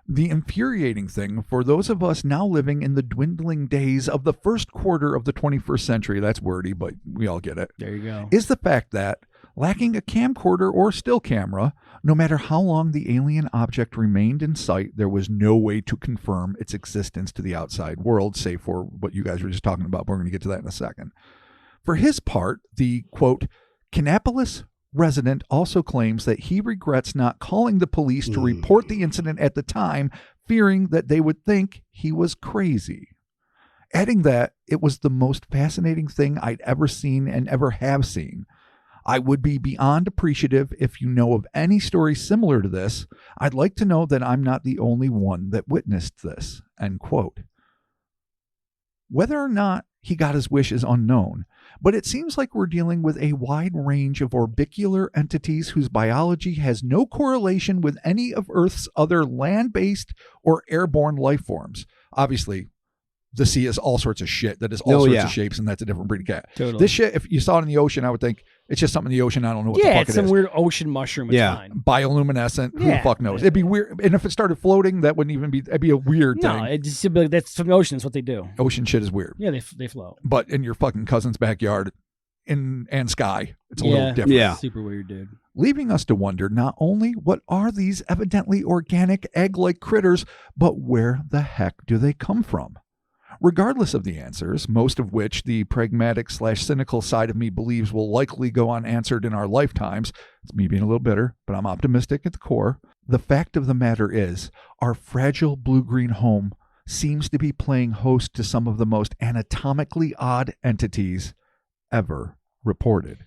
The infuriating thing for those of us now living in the dwindling days of the first quarter of the 21st century, that's wordy, but we all get it, There you go. is the fact that lacking a camcorder or still camera, no matter how long the alien object remained in sight, there was no way to confirm its existence to the outside world, save for what you guys were just talking about. We're going to get to that in a second. For his part, the, quote, Kannapolis resident also claims that he regrets not calling the police to report the incident at the time, fearing that they would think he was crazy. Adding that it was the most fascinating thing I'd ever seen and ever have seen. I would be beyond appreciative if you know of any story similar to this. I'd like to know that I'm not the only one that witnessed this, end quote. Whether or not he got his wish is unknown, but it seems like we're dealing with a wide range of orbicular entities whose biology has no correlation with any of Earth's other land-based or airborne life forms. Obviously, the sea is all sorts of shit that is all sorts of shapes, and that's a different breed of cat. Totally. This shit, if you saw it in the ocean, I would think it's just something in the ocean. I don't know what the fuck it's it some is. weird ocean mushroom. It's fine. Bioluminescent. Who the fuck knows? It'd be weird. And if it started floating, that wouldn't even be. It'd be a weird thing. No, it's just be like, that's from the ocean. That's what they do. Ocean shit is weird. Yeah, they float. But in your fucking cousin's backyard, and sky, it's a little different. Yeah. Super weird, dude. Leaving us to wonder not only what are these evidently organic egg-like critters, but where the heck do they come from? Regardless of the answers, most of which the pragmatic/cynical side of me believes will likely go unanswered in our lifetimes, it's me being a little bitter, but I'm optimistic at the core. The fact of the matter is, our fragile blue-green home seems to be playing host to some of the most anatomically odd entities ever reported.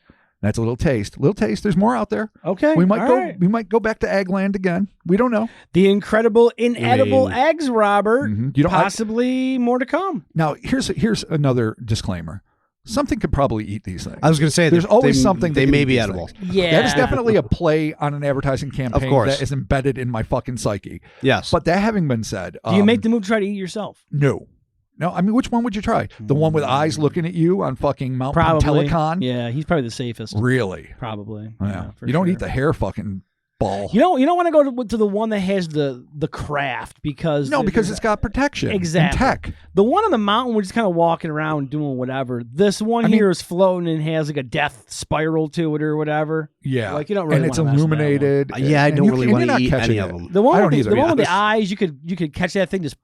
That's a little taste. There's more out there. Okay. We might all go. right. We might go back to Eggland again. We don't know. The incredible inedible eggs, Robert. Mhm. You don't Possibly more to come. Now, here's another disclaimer. Something could probably eat these things. I was going to say, There's always something that they can may eat be these edible. things. Yeah. That is definitely a play on an advertising campaign Of course. that is embedded in my fucking psyche. Yes. But that having been said, Do you make the move to try to eat yourself? no. I mean, which one would you try? The one with eyes looking at you on fucking Mount Probably. Pentelicus? Yeah, he's probably the safest. Really? Probably. Yeah. For You don't sure. eat the hair fucking ball. You don't want to go to the one that has the craft because because it's got protection. Exactly. And tech. The one on the mountain, we're just kind of walking around doing whatever. This one here is floating and has like a death spiral to it or whatever. Yeah. Like you don't really and it's wanna mess with that one. illuminated. Yeah, I and don't you- really and want you're to not eat catching any of it. them. The one, I don't with the, either, the one yeah. with the eyes, you could catch that thing, just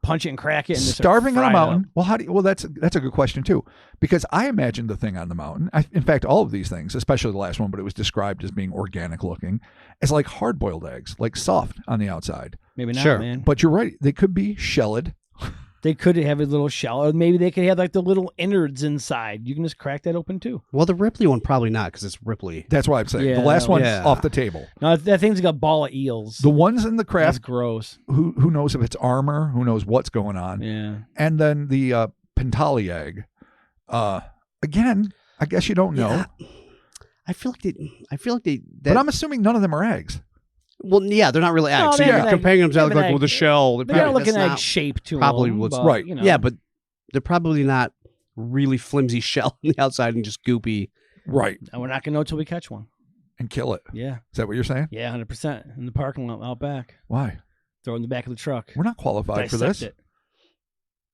punch it and crack it, and just Starving on a fry it up. mountain. Well, how do you, well that's a good question too, because I imagined the thing on the mountain. In fact, all of these things, especially the last one, but it was described as being organic looking, as like hard boiled eggs, like soft on the outside. Maybe not, Sure. man. But you're right; they could be shelled. They could have a little shell, or maybe they could have like the little innards inside. You can just crack that open too. Well, the Ripley one probably not because it's Ripley. That's why I'm saying Yeah, the last one's yeah. off the table. No, that thing's like a ball of eels. The ones in the That's craft, gross. who knows if it's armor? Who knows what's going on? Yeah. And then the Pentali egg. Again, I guess you don't know, Yeah. I feel like they. but I'm assuming none of them are eggs. Well, yeah, they're not really eggs. No, so they you're have an egg- comparing them they have to an like egg. with a shell. They got That's looking egg not- shape to probably them. what's- but, right. You know. Yeah, but they're probably not really flimsy shell on the outside and just goopy. Right. And we're not gonna know until we catch one. and kill it. Yeah. Is that what you're saying? Yeah, 100%. In the parking lot out back. Why? Throw it in the back of the truck. We're not qualified for this. Dissect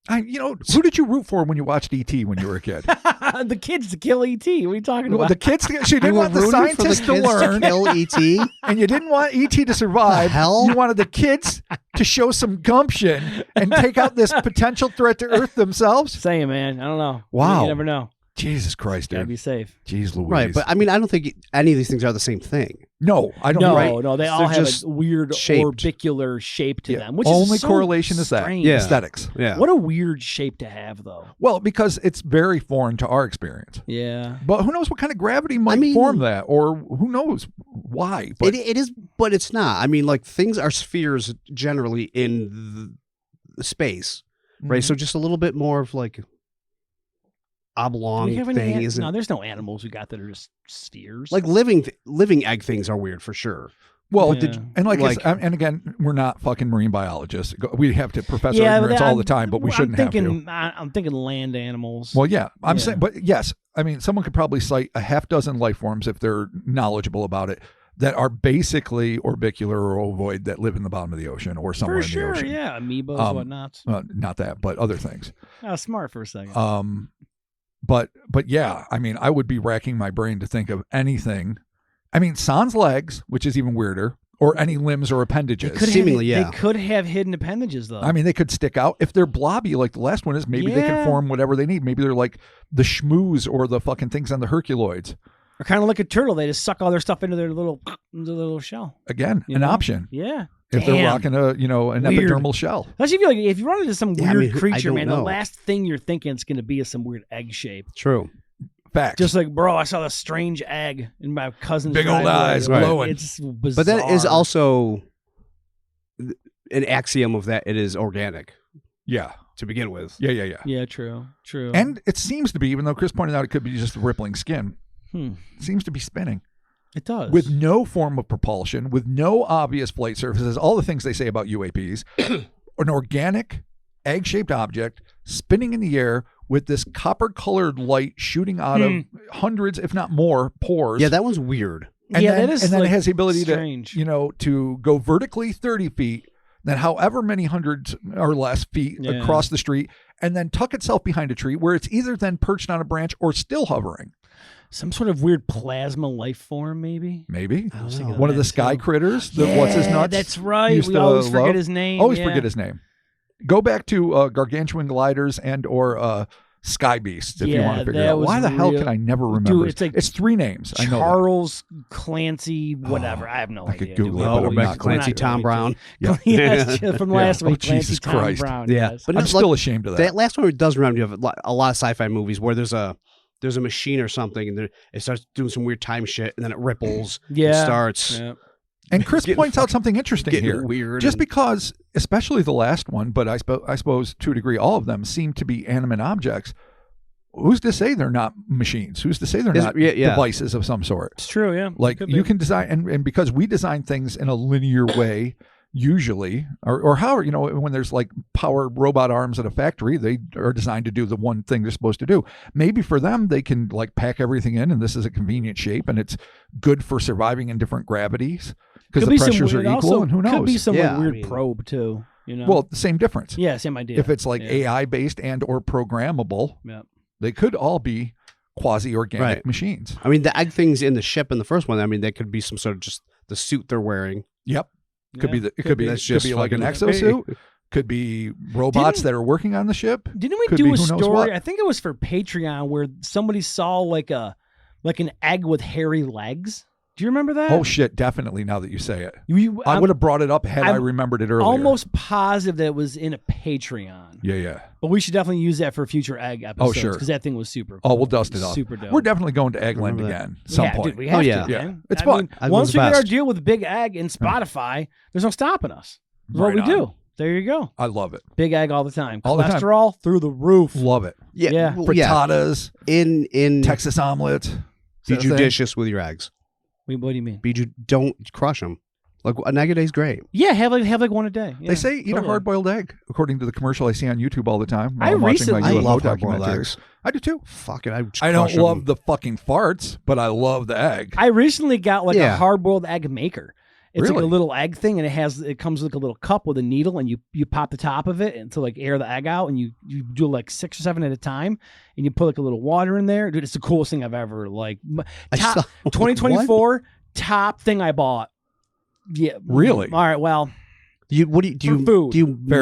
Who did you root for when you watched E.T. when you were a kid? it. The kids to kill E.T. What are you talking about? The kids. She didn't want the scientists to learn, kill E.T. and you didn't want E.T. to survive. The hell? You wanted the kids to show some gumption and take out this potential threat to Earth themselves. Saying, man. I don't know. Wow. You never know. Jesus Christ, Gotta dude. be safe. Jeez Louise. Right, but I mean, I don't think any of these things are the same thing. No, I don't. No, they all They're have just a weird shaped. orbicular shape to them. Which Only is so correlation is that strange. Yeah. aesthetics. Yeah. What a weird shape to have, though. Well, because it's very foreign to our experience. Yeah. But who knows what kind of gravity might form that, or who knows why? But It is, but it's not. I mean, like, things are spheres generally in the space, right? So just a little bit more of like oblong Do we have any thing isn't. No, there's no animals we got that are just spheres. Like living egg things are weird for sure. well, Yeah. and Like- and again, we're not fucking marine biologists. We have to profess our ignorance all the time, but we shouldn't have to. I'm thinking land animals. Well, yeah, I'm Yeah. saying, but yes, I mean, someone could probably cite a half dozen life forms if they're knowledgeable about it that are basically orbicular or ovoid that live in the bottom of the ocean or somewhere for sure, in the ocean. yeah, amoebas, whatnot. Not that, but other things. Smart for a second. But yeah, I mean, I would be racking my brain to think of anything. I mean, sans legs, which is even weirder, or any limbs or appendages. Seemingly, yeah. They could have hidden appendages, though. I mean, they could stick out. If they're blobby like the last one is, maybe they can Yeah. form whatever they need. Maybe they're like the schmooze or the fucking things on the Herculoids. or kind of like a turtle. They just suck all their stuff into their little shell. Again, You an know? option. Yeah. If they're rocking an Weird. epidermal shell. Especially if you run into some Yeah, I weird mean, I creature, don't man, the know. last thing you're thinking is going to be some weird egg shape. True. Facts. Just like, bro, I saw this strange egg in my cousin's Big old driveway. eyes Like, glowing. It's bizarre. But that is also an axiom of that it is organic yeah. to begin with. Yeah. Yeah, true. And it seems to be, even though Chris pointed out it could be just rippling skin, it seems to be spinning. It does. With no form of propulsion, with no obvious flight surfaces, all the things they say about UAPs, an organic egg-shaped object spinning in the air with this copper-colored light shooting out of hundreds, if not more, pores. Yeah, that one's weird. And yeah, then, that is and then like, it has the ability strange. to go vertically 30 feet, then however many hundreds or less feet Yeah. across the street, and then tuck itself behind a tree where it's either then perched on a branch or still hovering. Some sort of weird plasma life form, maybe. Maybe. I was thinking One of the that, sky too. critters, what's his nuts? That's right. used We to always forget love. his name. Always yeah. forget his name. Go back to gargantuan gliders and or sky beasts if you want to figure that out. Why was the hell real- can I never remember? Dude, it's like it's three names. I know that. Charles Clancy, whatever. I have no I idea. could Google dude. it, Oh, but I'm back not to going Clancy to. Tom Brown. Yeah. Yes, from last Yeah. Oh, week, Clancy Jesus Tom Christ. Brown. Yeah. Yes. But I'm it's still like- ashamed of That that. last one does remind me of a lot of sci-fi movies where there's a machine or something and it starts doing some weird time shit and then it ripples. Yeah. And starts. Yeah. And Chris Getting points out something interesting getting here. weird Just and- because, especially the last one, but I suppose to a degree, all of them seem to be animate objects. Who's to say they're not machines? Who's to say they're not devices of some sort? It's true, yeah. Like Could you be. can design, and because we design things in a linear way, usually, or how, when there's like power robot arms at a factory, they are designed to do the one thing they're supposed to do. Maybe for them, they can like pack everything in, and this is a convenient shape, and it's good for surviving in different gravities because Could the be some pressures are weird- equal, also and who knows? Could be some Yeah, I weird mean- probe too. Well, the same difference. yeah, same idea. If it's like yeah. AI based and or programmable, Yeah. they could all be quasi-organic Right. machines. I mean, the egg things in the ship in the first one, I mean, that could be some sort of just the suit they're wearing. Yep. Could be Yeah, it could be That's could just be like an fucking- exosuit. Could be robots Didn't- that are working on the ship. Didn't we Could do be a who knows story? what. I think it was for Patreon where somebody saw like an egg with hairy legs. Do you remember that? Oh shit! Definitely. Now that you say it, I I'm would have brought it up had I I'm remembered it earlier. almost positive that it was in a Patreon. Yeah. But we should definitely use that for future egg episodes. sure. Because that thing was super Oh, cool. we'll dust it off. Super dope. We're definitely going to Eggland Remember that. again some yeah, point. Dude, we have yeah. to, Yeah. man. It's I fun. mean, Eggland's once the we get our best. deal with Big Egg and Spotify, there's no stopping us. That's what Right we on. do. There you go. I love it. Big Egg all the time. All the time. Cholesterol through the roof. Love it. Yeah. well, yeah. Frittatas, In Texas omelets. Is be that a thing? judicious with your eggs. Wait, what do you mean? Don't crush them. Like an egg a day is great. Yeah, have like one a day. Yeah, They say eat a totally. hard-boiled egg, according to the commercial I see on YouTube all the time. I while I'm watching my recently- I UFO love hard-boiled documentaries. eggs. I do too. Fuck it. I don't love the fucking farts, but I love the egg. I recently got like a hard-boiled egg maker. It's like a little egg thing, and it comes with like a little cup with a needle, and you pop the top of it and to like air the egg out, and you do like 6 or 7 at a time, and you put like a little water in there. Dude, it's the coolest thing I've ever like. 2024 top thing I bought. Yeah, really. All right, well. Fair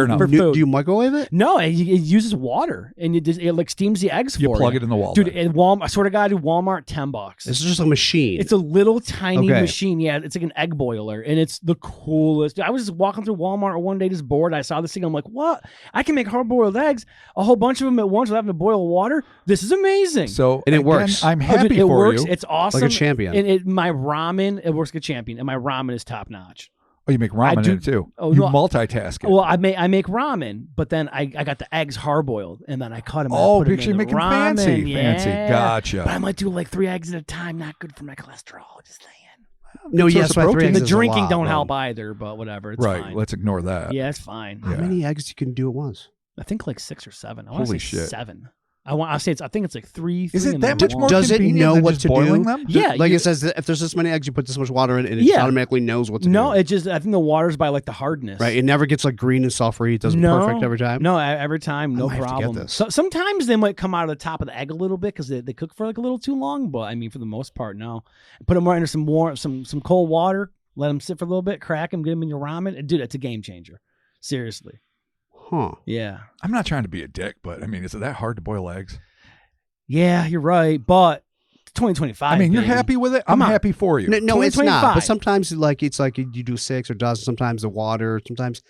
enough. Do you microwave it? No, it uses water, and it like steams the eggs for you. You plug it in the wall, dude. At Walmart, I swear to God, dude, Walmart, $10. This is just a machine. It's a little tiny machine. Yeah, it's like an egg boiler, and it's the coolest. I was just walking through Walmart one day, just bored. I saw this thing. I'm like, what? I can make hard-boiled eggs, a whole bunch of them at once without having to boil water. This is amazing. So and it works. I'm happy dude, it for works. you. It's awesome, like a champion. And my ramen, it works like a champion, and my ramen is top notch. Oh, you make ramen in it too. Oh, you no, multitask it. Well, I make ramen, but then I got the eggs hard boiled, and then I cut them. Oh, and because you're making ramen. fancy. Gotcha. But I might do like 3 eggs at a time. Not good for my cholesterol. Just saying. No, yes, the protein. The drinking don't help either, but whatever. It's right. fine. Let's ignore that. Yeah, it's fine. How many eggs you can do at once? I think like 6 or 7. I want Holy to say shit. 7. I think it's like 3. Is it and that then much one. more Does it convenient know than what just to boiling do? Yeah, them? It says that if there's this many eggs, you put this much water in, and it just automatically knows what to do. No, it just I think the water's by like the hardness. Right, it never gets like green and sulfury. It does perfect every time. No, every time, no might have to get problem. this. So sometimes they might come out of the top of the egg a little bit because they cook for like a little too long. But I mean, for the most part, no. Put them right under some cold water. Let them sit for a little bit. Crack them. Get them in your ramen. Dude, it's a game changer. Seriously. Huh? Yeah. I'm not trying to be a dick, but I mean, is it that hard to boil eggs? Yeah, you're right. But 2025. I mean, you're baby. happy with it. I'm happy for you. No, it's not. 2025. But sometimes it's like you do 6 or dozen. Sometimes the water. Sometimes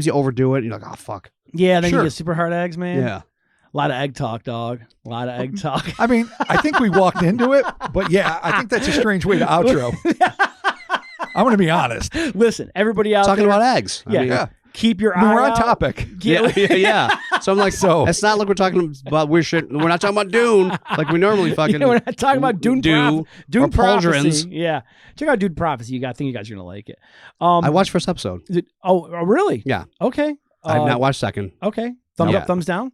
you overdo it. And you're like, oh fuck. Yeah, then Sure. you get super hard eggs, man. Yeah. A lot of egg talk, dog. A lot of egg talk. I mean, I think we walked into it, but yeah, I think that's a strange way to outro. I'm going to be honest. Listen, everybody out Talking there. about eggs. Yeah. I mean, Yeah. Keep your I mean, eye we're on out. topic. Yeah. So I'm like, So- it's not like we're talking about weird shit. We're not talking about Dune like we normally fucking. Yeah, we're not talking about Dune do. Dune or Prophecy. pauldrons. Yeah. Check out Dune Prophecy. I think you guys are going to like it. I watched first episode. Oh, really? Yeah. Okay. I have not watched second. Okay. Thumbs No. up, thumbs down?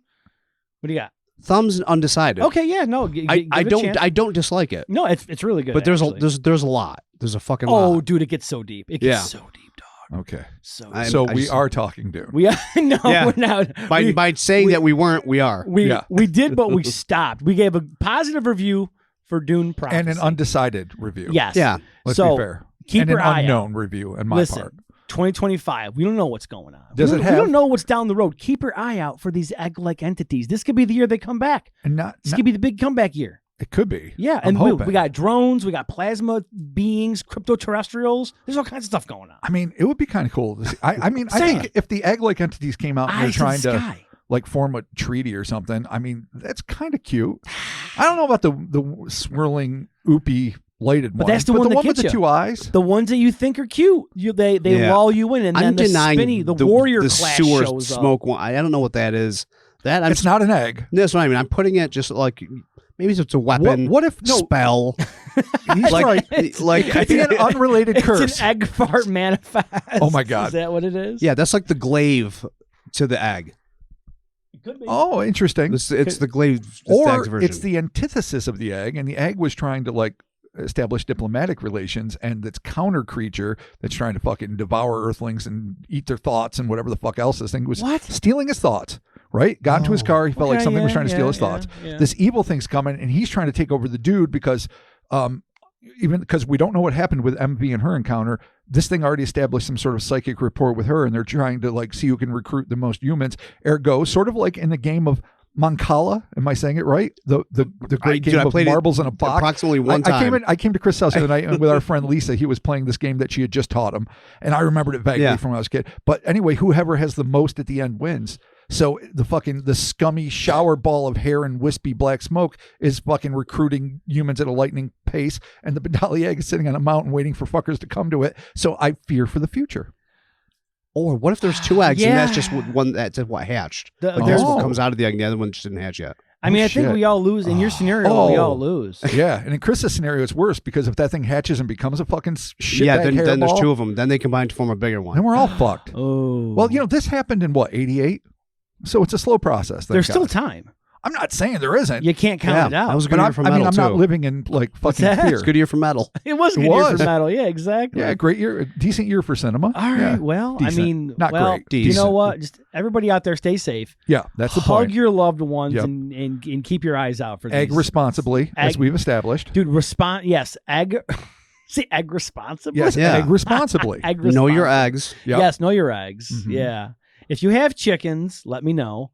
What do you got? Thumbs undecided. Okay, yeah, no. I don't dislike it. No, it's really good. But there's actually. a lot. There's a fucking Oh, lot. dude, it gets so deep. It gets so deep, dog. Okay. So I- deep. So I we just- are talking Dune. We are no, Yeah. we're not. By saying that we weren't, we are. We did, but we stopped. We gave a positive review for Dune Prophecy. And an undecided review. Yes. Yeah. Let's So, be fair. keep and your an eye out. unknown review on my Listen, part. 2025. We don't know what's going on. Does we it don't- have- We don't know what's down the road. Keep your eye out for these egg-like entities. This could be the year they come back. And This could be the big comeback year. it could be. Yeah, I'm and we hoping. got drones, we got plasma beings, cryptoterrestrials. There's all kinds of stuff going on. I mean, it would be kind of cool to see. I mean, I Saying. think if the egg-like entities came out and they're Eyes trying in the to sky. like form a treaty or something, I mean, that's kind of cute. I don't know about the swirling, oopy, lighted one. that's the one that with gets the you. 2 eyes. The ones that you think are cute, they Yeah. lull you in, and I'm then the denying spinny, the warrior the class sewer shows up. smoke one. I don't know what that is. It's not an egg. That's what I mean. I'm putting it just like maybe it's a weapon. What if no? spell? He's like, right. like It could be an unrelated curse. It's an egg fart manifest. Oh my God. Is that what it is? yeah, that's like the glaive to the egg. It could be. Oh, interesting. It's the glaive. It's the Or egg's version. it's the antithesis of the egg, and the egg was trying to like establish diplomatic relations, and its counter creature that's trying to fucking devour Earthlings and eat their thoughts and whatever the fuck else this thing was What? stealing his thoughts. Right? Got into his car. He felt like Okay, something was yeah, trying to steal yeah, his thoughts. yeah. This evil thing's coming, and he's trying to take over the dude because, even because we don't know what happened with MV and her encounter. This thing already established some sort of psychic rapport with her, and they're trying to like see who can recruit the most humans. Ergo, sort of like in the game of Mancala. Am I saying it right? The great game of played it marbles in a box. approximately one time. I came to Chris' house the other night with our friend Lisa. He was playing this game that she had just taught him, and I remembered it vaguely from when I was a kid. But anyway, whoever has the most at the end wins. So the scummy shower ball of hair and wispy black smoke is fucking recruiting humans at a lightning pace, and the Bengali egg is sitting on a mountain waiting for fuckers to come to it. So I fear for the future. Or what if there's 2 eggs and that's just Yeah. one that's what hatched? The- Like that's Oh. what comes out of the egg, and the other one just didn't hatch yet. I mean, I think shit. we all lose. In your scenario, we all lose. Yeah, and in Chris's scenario, it's worse because if that thing hatches and becomes a fucking shitbag Yeah, then there's hairball, 2 of them. Then they combine to form a bigger one. then we're all fucked. Oh. Well, this happened in what, 88? So it's a slow process. thank there's still God. time. I'm not saying there isn't. You can't count it out. That was a good But year for I mean, metal, I'm too. not living in like fucking that? fear. It's a good year for metal. It was a good year for metal. Yeah, exactly. Yeah, great year, a decent year for cinema. All right. Yeah, Well, decent. I mean, Not well, great. you know Decent. what? Just everybody out there, stay safe. Yeah, that's the Hug point. your loved ones Yep. and keep your eyes out for Egg these. responsibly, as Egg- we've established. Dude, yes, egg. See, egg responsibly. Yes, Yeah. egg responsibly. Egg Know your responsibly. eggs. Yep. Yes, know your eggs. Mhm. Yeah. If you have chickens, let me know.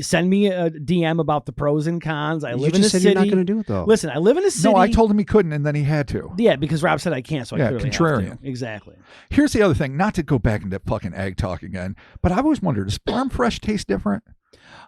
Send me a DM about the pros and cons. I You live in a just said city. you're not going to do it, though. Listen, I live in a city. No, I told him he couldn't, and then he had to. Yeah, because Rob said I can't, so I Yeah, clearly contrarian. have to. Exactly. Here's the other thing, not to go back into fucking egg talk again, but I always wondered, does farm fresh taste different?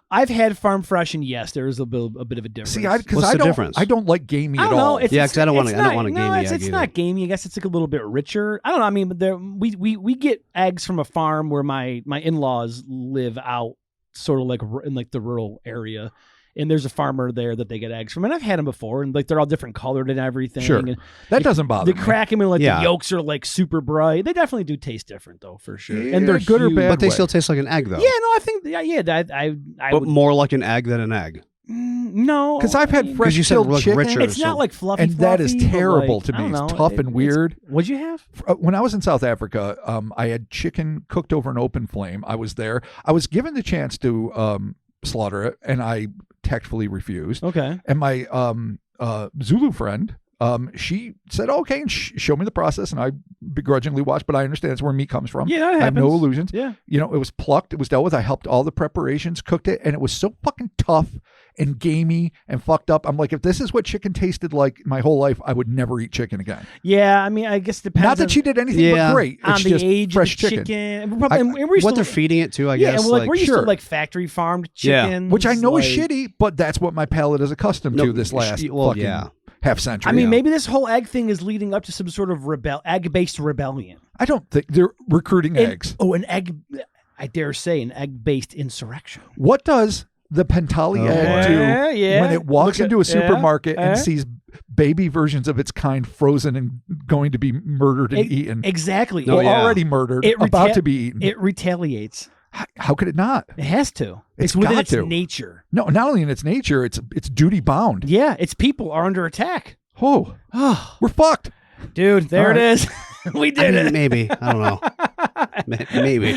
I've had farm fresh, and yes, there is a bit of a difference. See, What's because the I don't, difference? I don't like gamey I at don't know. all. It's, Yeah, 'cause I don't wanna- it's I don't not- want a no, gamey it's, egg it's either. not gamey. I guess it's like a little bit richer. I don't know. I mean, we get eggs from a farm where my in-laws live out, sort of like in like the rural area. And there's a farmer there that they get eggs from, and I've had them before, and like they're all different colored and everything. Sure. And That doesn't bother they me. crack them, and like Yeah. the yolks are like super bright. They definitely do taste different, though, for sure. Yeah, And they're good or huge. bad? But they way. still taste like an egg, though. Yeah, no, I think I But would more like an egg than an egg. no, Because I've I had mean, fresh you said killed like chicken, richer. It's not like fluffy, and that is fluffy, but, terrible like, to I me. don't It's know. tough and It's- weird. What'd you have? When I was in South Africa, I had chicken cooked over an open flame. I was there. I was given the chance to slaughter it, and I tactfully refused. Okay. And my Zulu friend, she said, okay, and showed me the process, and I begrudgingly watched, but I understand it's where meat comes from. Yeah, that I have no happens. illusions. Yeah. You know, it was plucked, it was dealt with. I helped all the preparations, cooked it, and it was so fucking tough and gamey and fucked up. I'm like, if this is what chicken tasted like my whole life, I would never eat chicken again. Yeah, I mean, I guess it depends. Not that on, she did anything Yeah. but great. on It's the just age fresh of the chicken. chicken. And we're probably, and we're What they're still, feeding it to, I yeah, guess. and we're used sure. to like factory farmed Yeah. chickens, Which I know is like- shitty, but that's what my palate is accustomed to this last fucking half century. I mean, Yeah. maybe this whole egg thing is leading up to some sort of egg-based rebellion. I don't think they're recruiting An- eggs. Oh, an egg. I dare say an egg-based insurrection. What does the Pentelicus Oh, do boy. Yeah. when it walks Look at- into a supermarket and yeah. sees baby versions of its kind frozen and going to be murdered and eaten? Exactly. No, Or yeah. already murdered, It about reta- to be eaten. It retaliates. How could it not? It has to. It's within got its to. nature. No, not only in its nature, it's duty bound. Yeah, its people are under attack. Oh, Oh, we're fucked. dude, there All it right. is. We I did mean, it. maybe. I don't know. Maybe.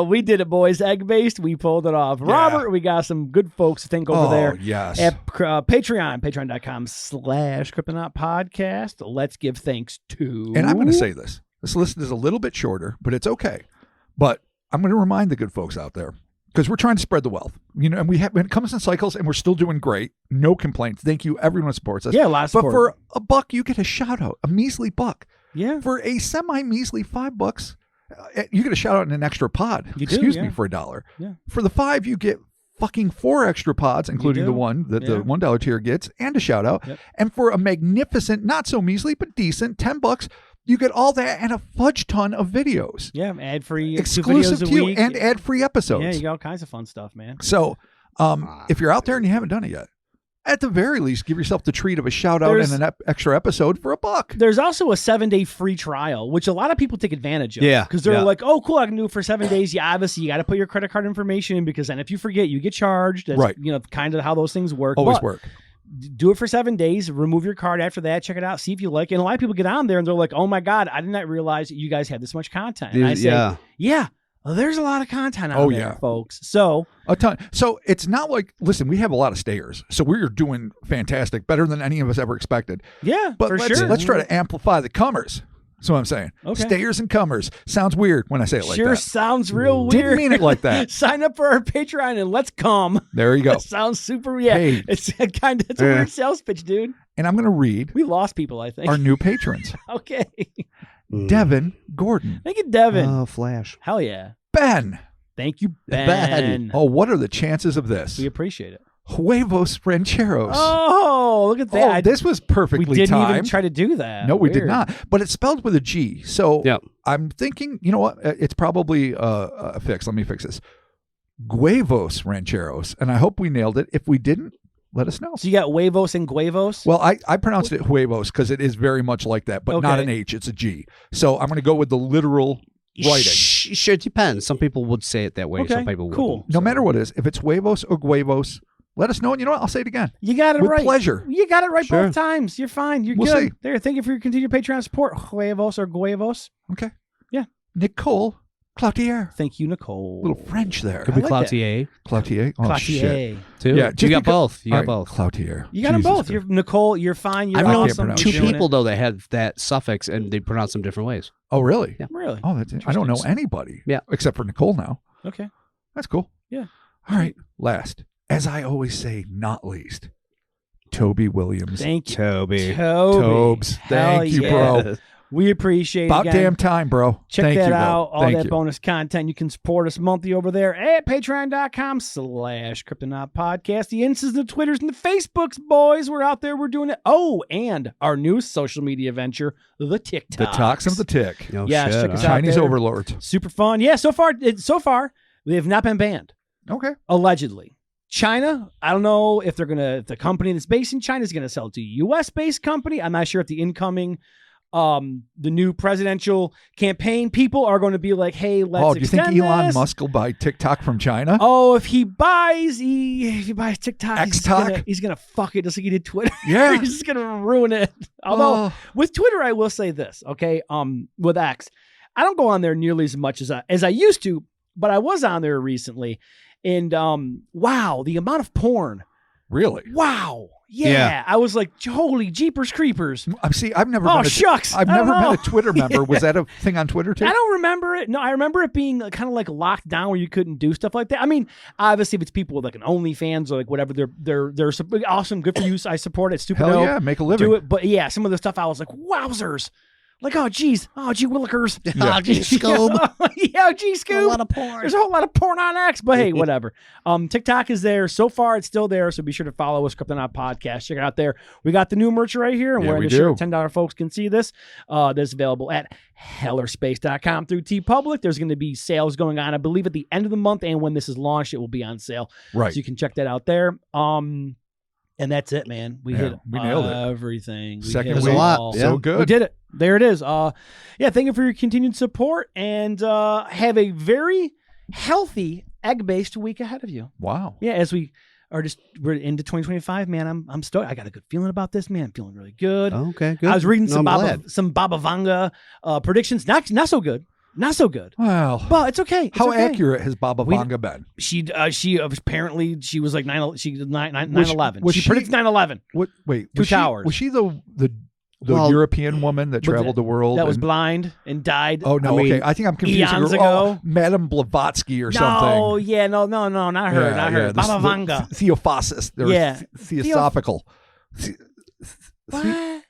We did it, boys. Egg-based. We pulled it off. Robert, we got some good folks to think over there. Yes. At Patreon, patreon.com/Cryptonaut podcast. Let's give thanks to. And I'm going to say this. This list is a little bit shorter, but it's okay. But I'm going to remind the good folks out there, because we're trying to spread the wealth. You know, and we have, when it comes in cycles, and we're still doing great. No complaints. Thank you, everyone who supports us. Yeah, a lot of But support. for a buck, you get a shout out, a measly buck. Yeah. For a semi-measly $5, you get a shout out in an extra pod. You do, Excuse yeah. me, for $1. Yeah. For the $5, you get fucking 4 extra pods, including do. the one that Yeah. the $1 tier gets, and a shout out. Yep. And for a magnificent, not so measly, but decent $10, you get all that and a fudge ton of videos. Yeah, ad-free. Exclusive 2 videos a to you week. and ad-free episodes. Yeah, you got all kinds of fun stuff, man. So if you're out there and you haven't done it yet, at the very least, give yourself the treat of a shout out There's- and an extra episode for $1. There's also a 7-day free trial, which a lot of people take advantage of. Yeah, Because they're yeah. like, oh, cool, I can do it for 7 days. Yeah, obviously, you got to put your credit card information in, because then if you forget, you get charged. That's, Right. you know, kind of how those things work. Always But work. do it for 7 days. Remove your card after that. Check it out. See if you like it. And a lot of people get on there and they're like, oh, my God, I did not realize that you guys had this much content. And I say, Yeah. well, there's a lot of content out Oh, there, yeah. folks. So, A ton. So it's not like, listen, we have a lot of stayers. So we're doing fantastic, better than any of us ever expected. yeah, But for let's sure. try to amplify the comers. That's what I'm saying. Okay. Stayers and comers. Sounds weird when I say it like Sure that. sounds real weird. Didn't mean it like that. Sign up for our Patreon and let's come. There you go. That sounds super. Yeah, Hey. it's a it's a weird sales pitch, dude. And I'm going to read We lost people, I think. our new patrons. Okay. Devin Gordon. Thank you, Devin. Oh, Flash. Hell yeah. Ben. Thank you, Ben. Ben. Oh, what are the chances of this? We appreciate it. Huevos Rancheros. Oh, look at that. this was perfectly we didn't even timed. try to do that. No, we did Weird. not. But it's spelled with a G. So Yep. I'm thinking, you know what? It's probably a fix. Let me fix this. Huevos Rancheros. And I hope we nailed it. If we didn't, let us know. So you got huevos and guevos? Well, I pronounced it huevos because it is very much like that, but not Okay. an H. It's a G. So I'm going to go with the literal writing. Sure, it depends. Some people would say it that way. Okay, Some people cool. wouldn't. No matter what it is, if it's huevos or huevos, let us know. And you know what? I'll say it again. You got it With right. pleasure. You got it right Sure. both times. You're fine. You're We'll good. see. There. Thank you for your continued Patreon support. Huevos or Guevos. Okay. Yeah. Nicole Cloutier. Thank you, Nicole. Little French there. Could be I like that. Cloutier Cloutier. Oh, shit. Cloutier. too. Yeah, you just got because- both. You All got right, both. Cloutier. You got them Jesus both. Christ. You're Nicole. You're fine. You're I've known awesome. pronounce two You're doing people it. though that had that suffix and they pronounce them different ways. Oh, really? Yeah. Really? Oh, that's I don't know Interesting. anybody. Yeah. Except for Nicole now. Okay. That's cool. Yeah. All right. Last, as I always say, not least, Toby Williams. Thank you, Toby. Tobes. Hell Thank you, yeah. bro. We appreciate it. About Again. damn time, bro. Check Thank that you, bro. out. All Thank that you. bonus content. You can support us monthly over there at patreon.com/Cryptonaut Podcast. The Instas and the Twitters and the Facebooks, boys. We're out there. We're doing it. Oh, and our new social media venture, the TikTok. The Toxin of the Tick. No Yeah, shit, check huh? us out. Chinese there. overlords. Super fun. Yeah, so far, they have not been banned. Okay. Allegedly. China, I don't know if the company that's based in China is gonna sell it to a US based company. I'm not sure if the incoming the new presidential campaign people are going to be like, hey, let's Do you think extend Elon this. Musk will buy TikTok from China? Oh, if he buys TikTok, X-Talk? he's gonna fuck it just like he did Twitter. Yeah. He's just gonna ruin it. Although Oh. with Twitter, I will say this, okay? With X, I don't go on there nearly as much as I used to, but I was on there recently, and wow, the amount of porn. Really? Wow. Yeah. Yeah. I was like, holy jeepers creepers. I've never Oh, been shucks. I've I don't never know. been a Twitter member. Was that a thing on Twitter too? I don't remember it. No, I remember it being kind of like locked down where you couldn't do stuff like that. I mean, obviously, if it's people with like an OnlyFans or like whatever, they're awesome. Good for you. I support it. Stupid. Hell yeah, make a living. Do it. But yeah, some of the stuff I was like, wowzers. Like, oh, geez. Oh, gee willikers. Yeah. Oh, gee, Scoob. Yeah, gee, Scoob. A lot of porn. There's a whole lot of porn on X, but hey, whatever. TikTok is there. So far, it's still there, so be sure to follow us, Cryptonaut Podcast. Check it out there. We got the new merch right here, and Yeah, we're we in the shirt. do. $10 folks can see this. That's available at hellerspace.com through TeePublic. There's going to be sales going on, I believe, at the end of the month, and when this is launched, it will be on sale. Right. So you can check that out there. And that's it, man. We hit we nailed it. everything. We Second hit week. it There's a lot. all. Yeah. So good. We did it. There it is. Yeah, thank you for your continued support, and have a very healthy egg-based week ahead of you. Wow. Yeah, as we're into 2025, man. I'm stoked. I got a good feeling about this, man. I'm feeling really good. Okay, good. I was reading No, some I'm glad. Baba Vanga predictions. Not so good. Not so good. Well, But it's okay. It's how okay. accurate has Baba We- Vanga been? She apparently she was like 9/11. Was She she- predicts 9/11. What? Wait, Two was she- towers. Was she the Well, European woman that but traveled the world? That was and- blind and died. Oh no! I mean, okay, I think I'm confusing eons her. ago. Oh, Madame Blavatsky or something. No, yeah, no, not her, not her. the- Baba Vanga. the Theophosophical. They're Yeah. Theosophical. What?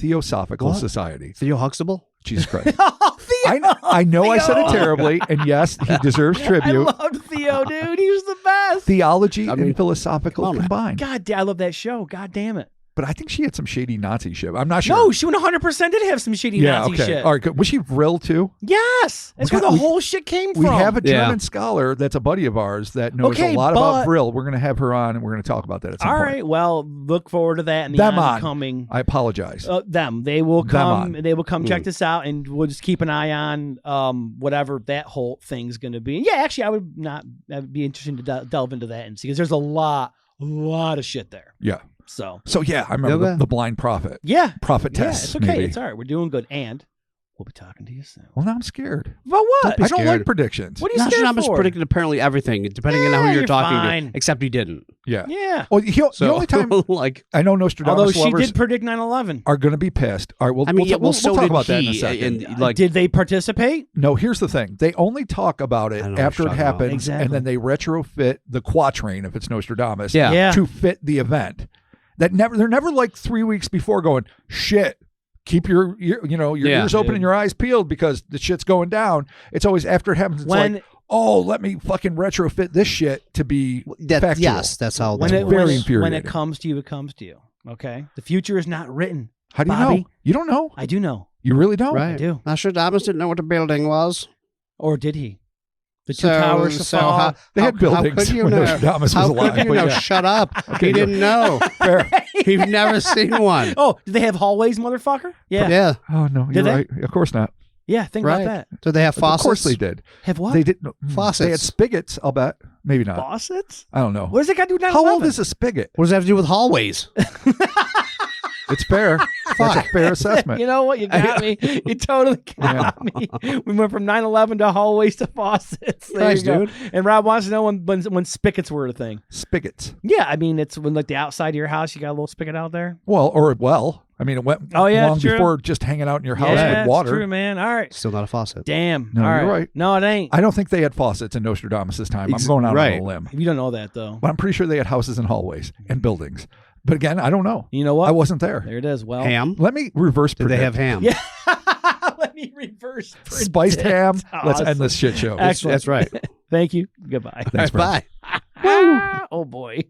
Theosophical What? Society. Theo Huxtable? Jesus Christ. Oh, Theo. I know I said it Theo. terribly, and yes, he deserves I tribute. loved Theo, dude. He was the best. Theology I mean, and philosophical come on, man. combined. God damn, I love that show. God damn it. But I think she had some shady Nazi shit. I'm not sure. No, she 100% did have some shitty yeah, Nazi okay. shit. All right, good. Was she Vril too? Yes. That's We where got- the we- whole shit came from. We have a Yeah. German scholar that's a buddy of ours that knows Okay, a lot but- about Vril. We're going to have her on, and we're going to talk about that at some All point. right. Well, look forward to that in the Them on. oncoming. I apologize. Them. They will Them come. on. They will come check this out, and we'll just keep an eye on whatever that whole thing's going to be. Yeah, actually, I would be interested to delve into that and see, because there's a lot of shit there. Yeah. So Yeah, I remember Okay. the blind prophet. yeah, Prophetess, it's okay. maybe. It's all right. We're doing good, and we'll be talking to you soon. Well, now I'm scared. But what? Don't be I don't scared. like predictions. What are you scared Nostradamus for? predicted apparently everything, depending on Yeah, who you're you're talking fine. to. Except he didn't. Yeah. Yeah. Well, the So only time like, I know Nostradamus Although she lovers did predict 9/11. are going to be pissed. All right, well, I mean, yeah, we'll so talk did about that in a he, second. and like, Did they participate? No, here's the thing. They only talk about it I don't know after it what you're talking about. happens, Exactly. and then they retrofit the quatrain, if it's Nostradamus, yeah. Yeah. to fit the event. They're never like 3 weeks before going, shit, keep your Yeah. ears open Dude. and your eyes peeled because the shit's going down. It's always after it happens. It's When- like, oh, let me fucking retrofit this shit to be factual. Yes, that's how. When that it, works. very when, it, when infuriating. it comes to you, it comes to you. Okay? The future is not written. How do you Bobby? know? You don't know. I do know. You really don't. Right. I do. Nostradamus didn't know what a building was. Or did he? The two towers to fall. how, They had how buildings could you when know? Nostradamus was How alive, could you but know? yeah. Shut up. Okay, He good. didn't know. Fair. He's never seen one. Oh, did they have hallways, motherfucker? Yeah. Yeah. Oh no, Did you're they? right. Of course not. Yeah, think Right. about that. Do they have faucets? Of course they did. Have what? They did. They had Faucets. spigots. I'll bet. Maybe not. Faucets? I don't know. What does it got to do with 9/11? How old is a spigot? What does that have to do with hallways? It's fair. That's a fair assessment. You know what? You got me. You totally got me. We went from 9/11 to hallways to faucets. There Nice, you go. dude. And Rob wants to know when spigots were a thing. Spigots. Yeah, I mean, it's when like the outside of your house, you got a little spigot out there. I mean, it went yeah, long true. before just hanging out in your house Yeah, with water. it's true, man. All right. Still not a faucet. Damn. No, All you're right. No, it ain't. I don't think they had faucets in Nostradamus' time. I'm going out on a limb. You don't know that, though. But I'm pretty sure they had houses and hallways and buildings. But again, I don't know. You know what? I wasn't there. There it is. Well, Ham? Let me reverse Did predict. they have ham? Yeah. Let me reverse. Spiced ham. Let's Awesome. end this shit show. Excellent. That's right. Thank you. Goodbye. Thanks, Brad. Bye. Oh, boy.